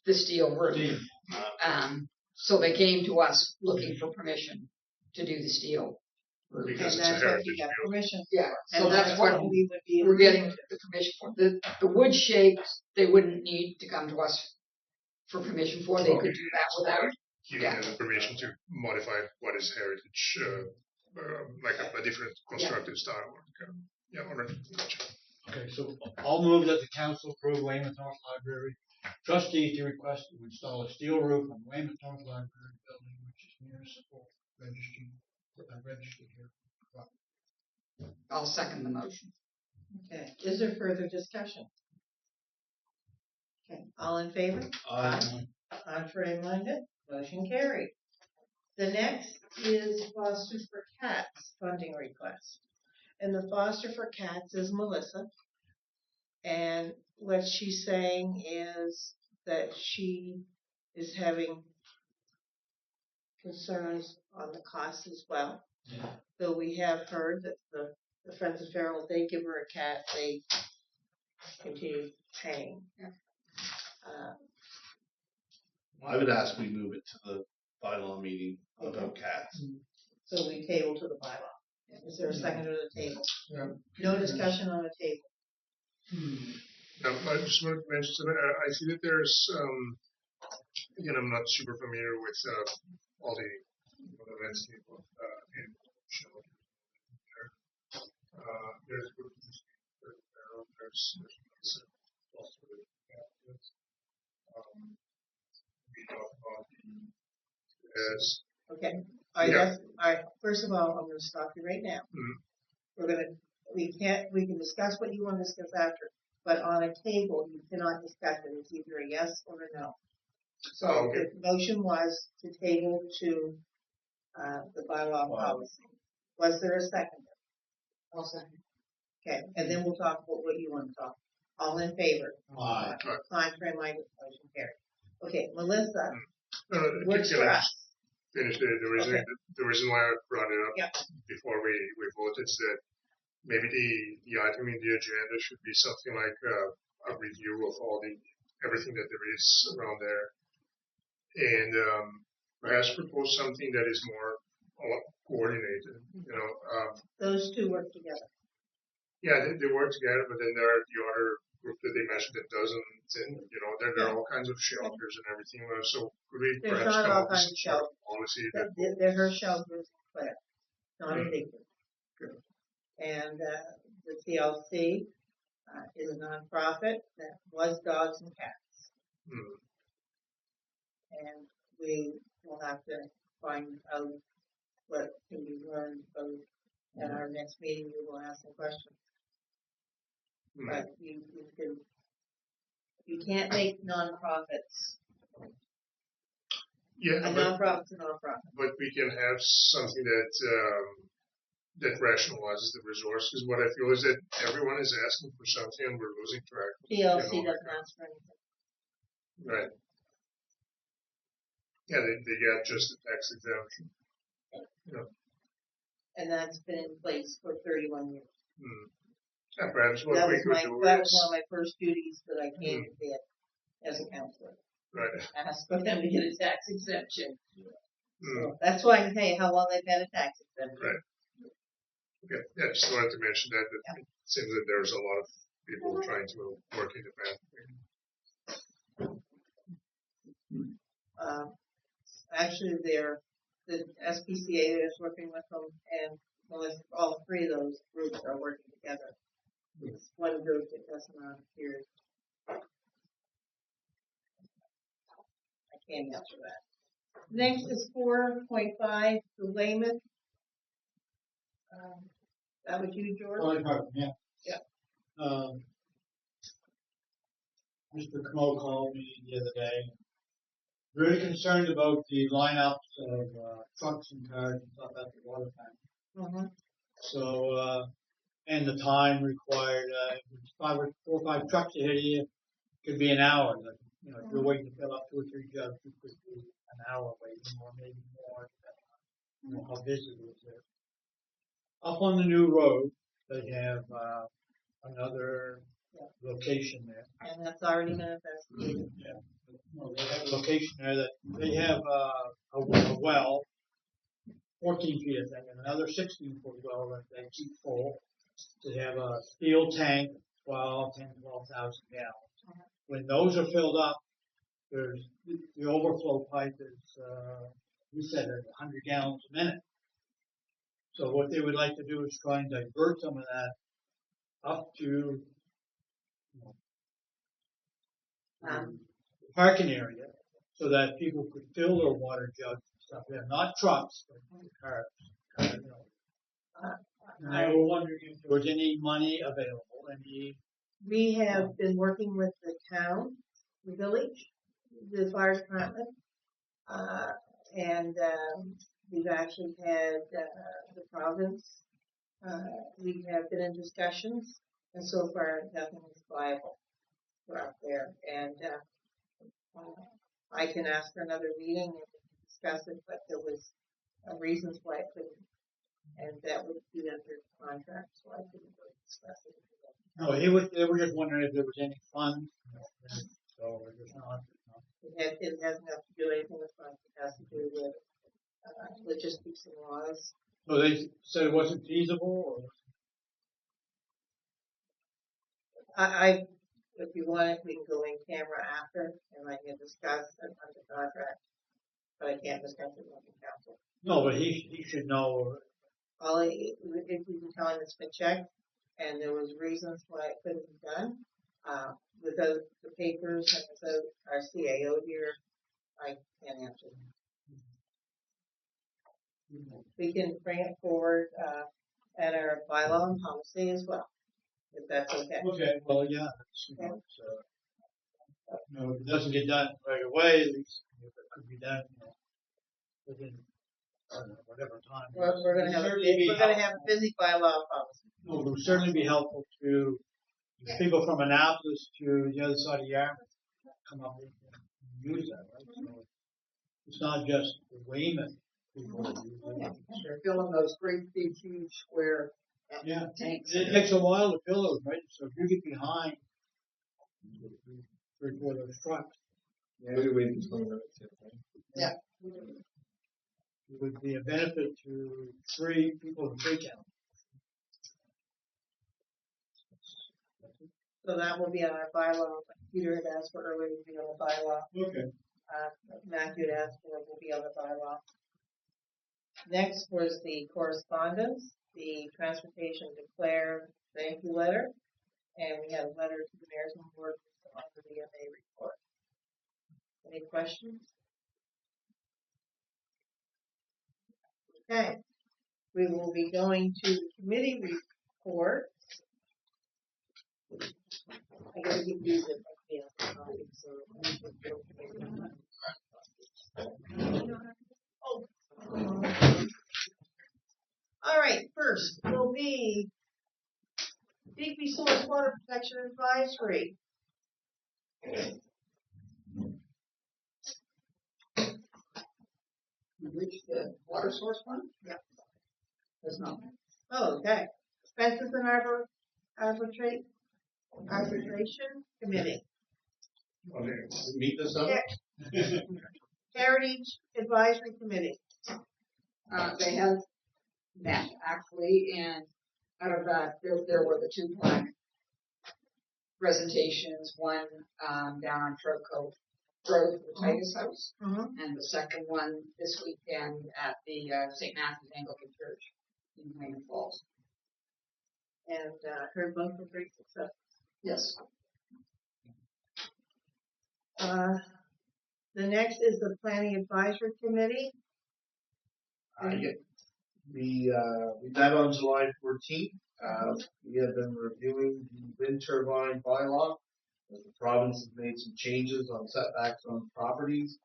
the steel roof. So they came to us looking for permission to do the steel roof. Because And it's a that's what heritage we got field. permission. Yeah, so And that's what we would be. we're getting the permission for. The wood shapes, they wouldn't need to come to us for permission for. They could do that without. Giving them the permission to modify what is heritage, like a different constructive style. Yeah, all right. Gotcha. okay. So I'll move that the council approve Weymouth North Library trustees to request to install a steel roof on Weymouth North Library building, which is municipal registered here. I'll second the motion. Okay, is there further discussion? Okay, all in favor? Contrary minded, motion carried. The next is Foster for Cats funding request. And the Foster for Cats is Melissa. And what she's saying is that she is having concerns on the cost as well. Yeah. So we have heard that the Friends of Feral, if they give her a cat, they continue paying. Yeah. I would ask we move it to the bylaw meeting about cats. So we table to the bylaw. Is there a second to the table? Yeah. No discussion on the table. I just wanted to mention something. I see that there's, again, I'm not super familiar with all the landscape of in shelter. There's we talk about the as Okay. All right, Yeah. all right. First of all, I'm going to stop you right now. Mhm. We can discuss what you want to discuss after, but on a table, you cannot discuss it. It's either a yes or a no. So Okay. the motion was to table to the bylaw policy. Was there a second? I'll second. Okay, and then we'll talk about what you want to talk. All in favor? Aye. Contrary minded, motion carried. Okay, Melissa, No, works can for I us. just finish the reason Okay. the reason why I brought it up Yep. before we voted is that maybe the item in the agenda should be something like a review of everything that there is around there, and perhaps propose something that is more coordinated. You know, Those two work together. yeah, they work together, but then there are the other group that they mentioned that doesn't, and you know, there are all kinds of shelters and everything. So could we There's perhaps not come all up with kinds some of sort of policy that They're her shelters, but not Mm. in Digby. And the TLC is a nonprofit that was dogs and cats. mm, And we will have to find out what can be learned both at our next meeting. We will ask some questions. mm, But you can't make nonprofits. yeah, A nonprofit's a nonprofit. but we can have something that rationalizes the resource. Because what I feel is that everyone is asking for something, and we're losing track. TLC doesn't ask for anything. Right. Yeah, they get just a tax exemption. And that's been in place for 31 years. Yeah, perhaps what That we was could do that was is one of my first duties that I came to get as a counselor. right. Ask for them to get a tax exemption. Mm, So that's why I can tell you how long they've had a tax exemption. Right. Okay. Yeah, just wanted to mention that. It seems that there's a lot of people trying to work independently. Actually, the SPCA is working with them, and all three of those groups are working together. It's one group that does not appear. I can't answer that. Next is 4.5, the Weymouth. That was you, George? Only part, yeah. Yeah. Mr. Camo called me the other day. Very concerned about the lineups of trucks and cars and stuff at the water tank. Mm-hmm. So, and the time required, if it's 4 or 5 trucks ahead of you, it could be an hour. Like, you know, if you're waiting to fill up 2 or 3 jugs, it could be an hour waiting, or maybe more, depending on how busy it is there. Up on the new road, they have another location there. And that's already been investigated. Yeah. No, they have a location there that they have a well, 14 feet, I think, and another 16-foot well that they keep full. They have a steel tank, 12,000 gallons. When those are filled up, there's the overflow pipe is, he said, 100 gallons a minute. So what they would like to do is try and divert some of that up to the parking area so that people could fill their water jugs and stuff there. Not trucks, but cars. You know. And I was wondering if there was any money available. We have been working with the town, the village, the fire department, and we've actually had the province. We have been in discussions, and so far nothing is viable for up there. And I can ask for another meeting and discuss it, but there was reasons why it couldn't, and that would be under contract, so I couldn't really discuss it. No, they were just wondering if there was any funds. So there's not. It has nothing to do anything with funds. It has to do with logistics and laws. So they said it wasn't feasible? I if you want it, we can go in camera after, and I can discuss it under contract, but I can't discuss it with the council. No, but he should know. If you can tell him it's been checked, and there was reasons why it couldn't be done, without the papers and without our CAO here, I can't answer. We can bring it forward at our bylaw and policy as well, if that's okay. Okay, well, yeah. If it doesn't get done right away, at least if it could be done within whatever time. We're going to have a busy bylaw policy. No, it would certainly be helpful to people from Annapolis to the other side of Yarmouth come up and use that, right? So it's not just the Weymouth people that use it. They're filling those great big huge square tanks. It takes a while to fill those, right? So if you get behind 3 or 4 of those trucks, Yeah. it would be a benefit to 3 people in Freetown. So that will be on our bylaw. Peter had asked for earlier to be on the bylaw. Okay. Matthew had asked for it will be on the bylaw. Next was the correspondence, the transportation declare thank you letter, and we had a letter to the mayor's board on the VMA report. Any questions? Okay. We will be going to the committee report. I gotta give you the all right, first will be Digby Source Water Protection Advisory. You reached the water source one? Yeah. There's nothing. Oh, okay. Fences and arbitration committee. Meet this up? Heritage Advisory Committee. They have met actually, and out of that, there were the 2 plaque presentations, one down on Trout Cove Road to the Titus House, Mm-hmm. and the second one this weekend at the St. Matthew's Anglican Church in Wayne Falls. And heard both were great success. Yes. The next is the Planning Advisory Committee. We met on July 14th. We have been reviewing the wind turbine bylaw. The province has made some changes on setbacks on properties,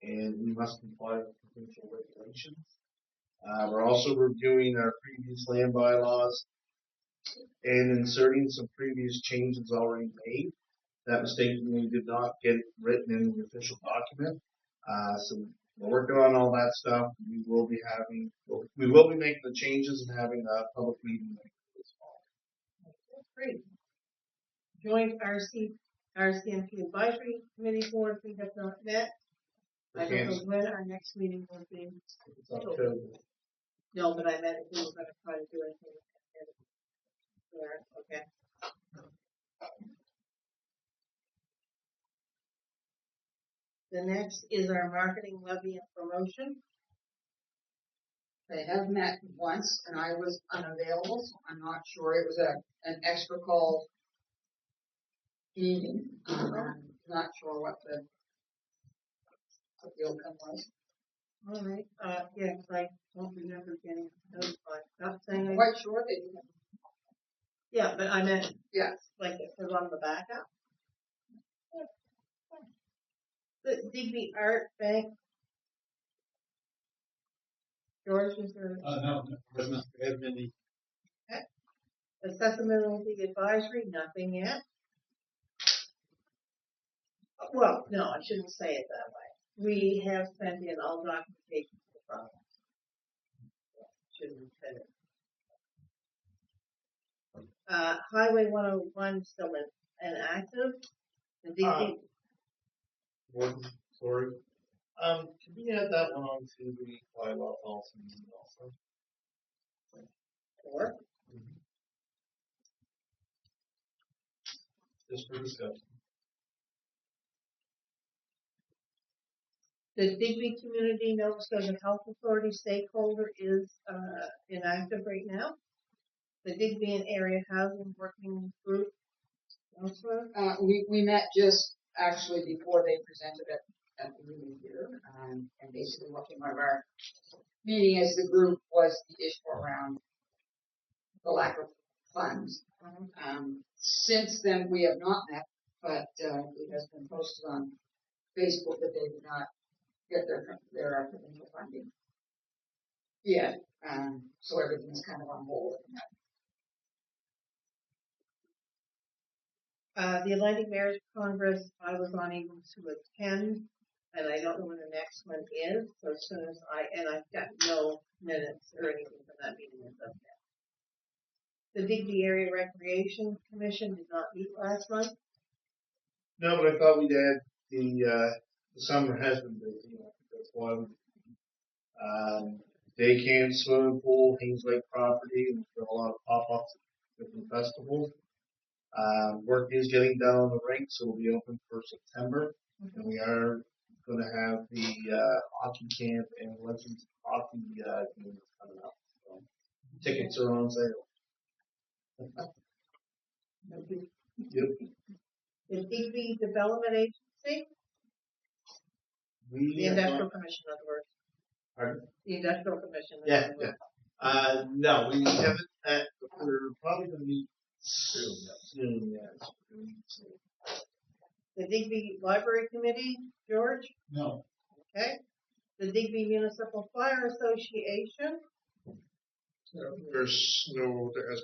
and we must comply with provincial regulations. We're also reviewing our previous land bylaws and inserting some previous changes already made that mistakenly did not get written in the official document. So we're working on all that stuff. We will be making the changes and having a public meeting this fall. Great. Joint RCMP Advisory Committee Board, we have not met. I don't know when our next meeting will be. It's October. No, but I meant if we were going to try to do anything. Okay. The next is our marketing levy and promotion. They have met once, and I was unavailable, so I'm not sure. It was an extra call meeting. Not sure what the outcome was. All right. Yeah, because I don't remember getting notified. Not saying I'm quite sure they didn't. Yeah, but I meant Yes. like it was on the backup. The Digby Art Bank. George, is there? No, there haven't been any. Accessibility Advisory, nothing yet. Well, no, I shouldn't say it that way. We have sent in all documentation to the province. Shouldn't have said it. Highway 101 still inactive. The Digby. Sorry. Can we add that one on to the bylaw policy meeting also? Or Just for discussion. the Digby Community Nova Scotia Health Authority stakeholder is inactive right now. The Digby and Area Housing Working Group. We met just actually before they presented it at the meeting here, and basically what came out of our meeting as the group was the issue around the lack of funds. Since then, we have not met, but it has been posted on Facebook that they did not get their provincial funding yet. So everything's kind of on hold. The Atlantic Marriage Congress, I was unable to attend, and I don't know when the next one is. So as soon as I've got no minutes or anything from that meeting as of yet. The Digby Area Recreation Commission did not meet last month. No, but I thought we'd add the summer has been busy. That's why we, day camp, swimming pool, Haynes Lake property, and we've got a lot of pop-ups at different festivals. Work is getting done on the rink, so we'll be open for September. And we are going to have the hockey camp and Legends hockey games coming up. So tickets are on sale. Yep. The Digby Development Agency, the Industrial Commission, in other words. Pardon? The Industrial Commission. Yeah. No, we haven't. We're probably going to meet soon. Yeah. The Digby Library Committee, George? No. Okay. The Digby Municipal Fire Association? There has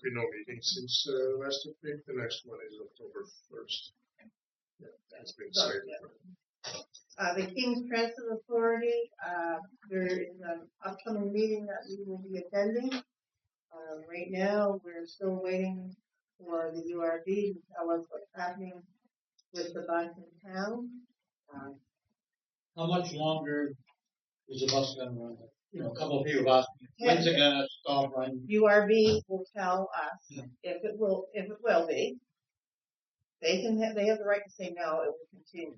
been no meeting since last week. The next one is October 1st. Yeah, that's been slated. The King's Transit Authority, there is an upcoming meeting that we will be attending. Right now, we're still waiting for the URB to tell us what's happening with the bus in town. How much longer is the bus going to run? A couple of people have asked me, when's it going to stop running? URB will tell us if it will be. They have the right to say no, it will continue.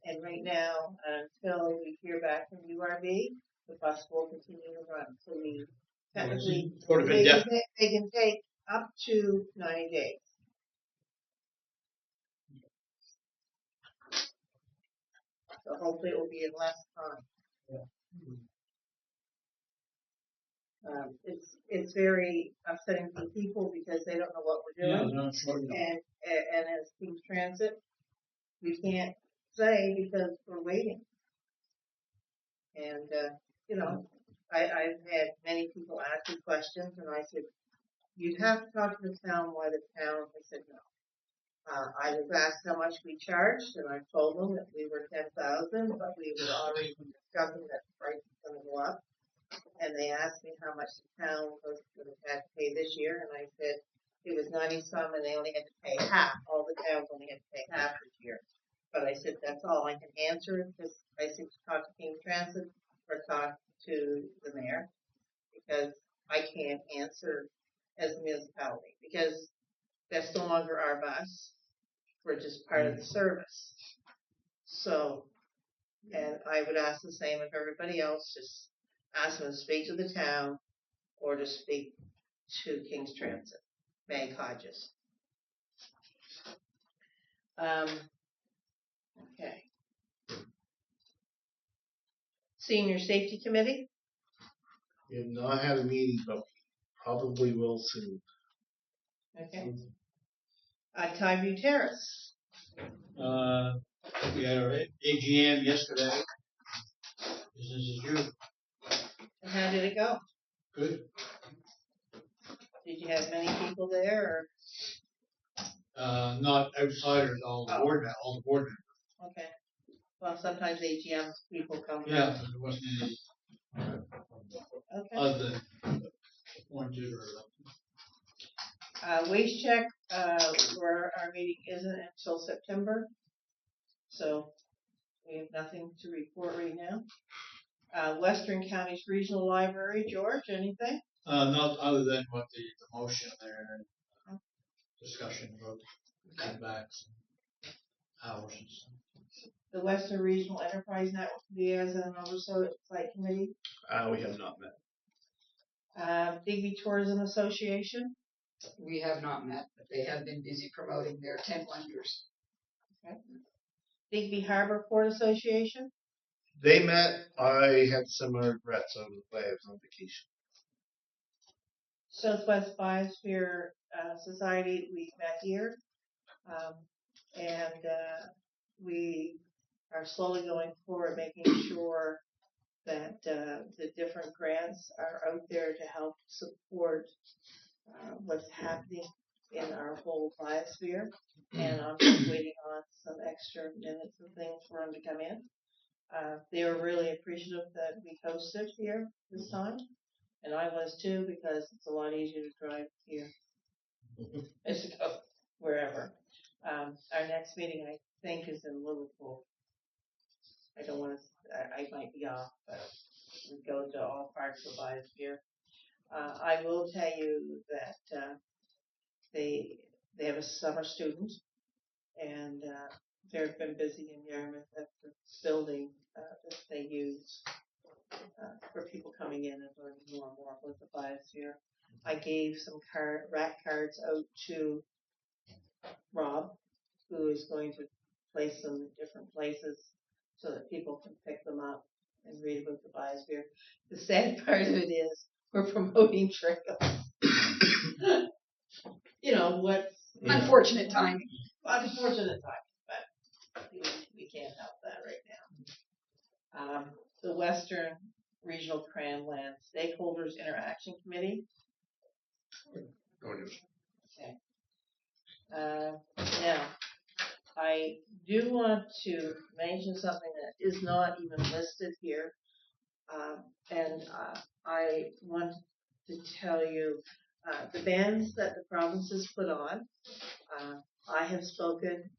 And right now, until we hear back from URB, the bus will continue to run. So we technically, Sort of they indefinite. can take up to 90 days. So hopefully it will be in less time. It's very upsetting for people because they don't know what we're Yeah, doing. no, sure. And as King's Transit, we can't say because we're waiting. And, I've had many people ask me questions, and I said, you have to talk to the town why the town has said no. I was asked how much we charged, and I told them that we were 10,000, but we were already discussing that the price was going to go up. And they asked me how much the town was going to have to pay this year, and I said it was 90 some, and they only had to pay half. All the towns only had to pay half this year. But I said that's all I can answer, because I said talk to King's Transit or talk to the mayor, because I can't answer as a municipality, because that's no longer our bus. We're just part of the service. So, and I would ask the same of everybody else, just ask them to speak to the town or to speak to King's Transit, Meg Hodges. Okay. Senior Safety Committee? We have not had a meeting, but probably will soon. Okay. Tyview Terrace? We had our AGM yesterday. Business as usual. And how did it go? Good. Did you have many people there, Not outsiders, all the board members. or? Okay. Well, sometimes AGM people come. Yeah, but there wasn't any Okay. other than appointed or. Waste check, where our meeting isn't until September. So we have nothing to report right now. Western Counties Regional Library, George, anything? Not other than what the motion there, discussion about cutbacks, hours and stuff. The Western Regional Enterprise Network Liaison and Oversight Committee. We have not met. Digby Tourism Association. We have not met, but they have been busy promoting their 10 wonders. Okay. Digby Harbor Port Association. They met. I had similar regrets of I was on vacation. Southwest Biosphere Society, we met here. And we are slowly going forward, making sure that the different grants are out there to help support what's happening in our whole biosphere. And I'm just waiting on some extra minutes and things for them to come in. They were really appreciative that we hosted here this time. And I was too, because it's a lot easier to drive here as to go wherever. Our next meeting, I think, is in Liverpool. I don't want to, I might be off, but we go to all parts of the biosphere. I will tell you that they have a summer student, and they've been busy in Yarmouth at the building that they use for people coming in and learning more and more about the biosphere. I gave some rat cards out to Rob, who is going to place them in different places so that people can pick them up and read about the biosphere. The sad part of it is we're promoting trails. Unfortunate timing. Unfortunate timing, but we can't help that right now. The Western Regional Cranland Stakeholders Interaction Committee. Okay. Now, I do want to mention something that is not even listed here, and I want to tell you the bands that the provinces put on. I have spoken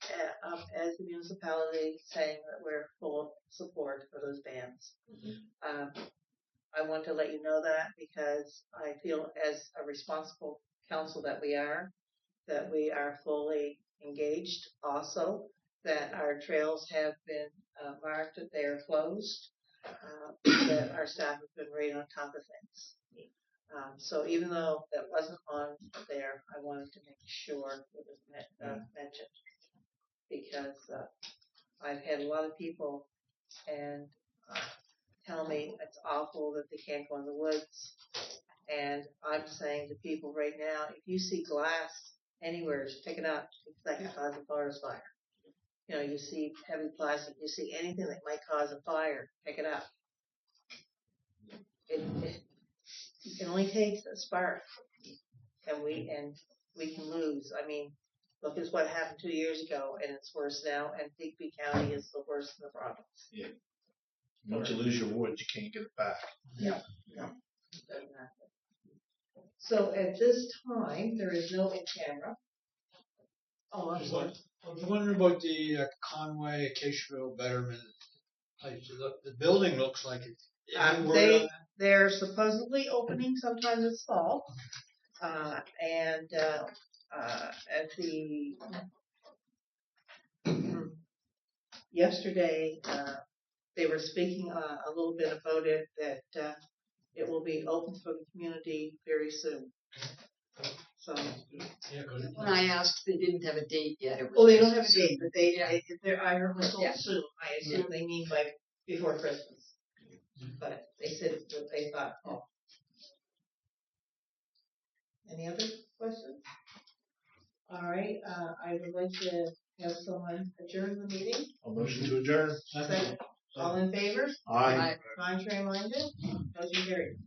as a municipality saying that we're full support for those bands. I want to let you know that because I feel as a responsible council that we are fully engaged also that our trails have been marked that they are closed, that our staff have been right on top of things. So even though that wasn't on there, I wanted to make sure it was mentioned, because I've had a lot of people and tell me it's awful that they can't go in the woods. And I'm saying to people right now, if you see glass anywhere, just pick it up, because that can cause a forest fire. You know, you see heavy plastic, you see anything that might cause a fire, pick it up. It can only take a spark, and we can lose. I mean, look at what happened 2 years ago, and it's worse now. And Digby County is the worst in the province. Yeah. Once you lose your wood, you can't get it back. No, doesn't happen. So at this time, there is no in camera. Oh, I'm sorry. I was wondering about the Conway Acaciaville Betterment place. The building looks like it's. Any word on that? They're supposedly opening sometime this fall, and at the yesterday they were speaking a little bit about it, that it will be open for the community very soon. So When I asked, they didn't have a date yet. It was they don't have a date, but I heard was Yeah. soon. I assume they mean before Christmas. But they said that they thought, Any other questions? All right, I would like to have someone adjourn the meeting. A motion to adjourn. Second. All in favor? Aye. Contrary minded? Motion carried.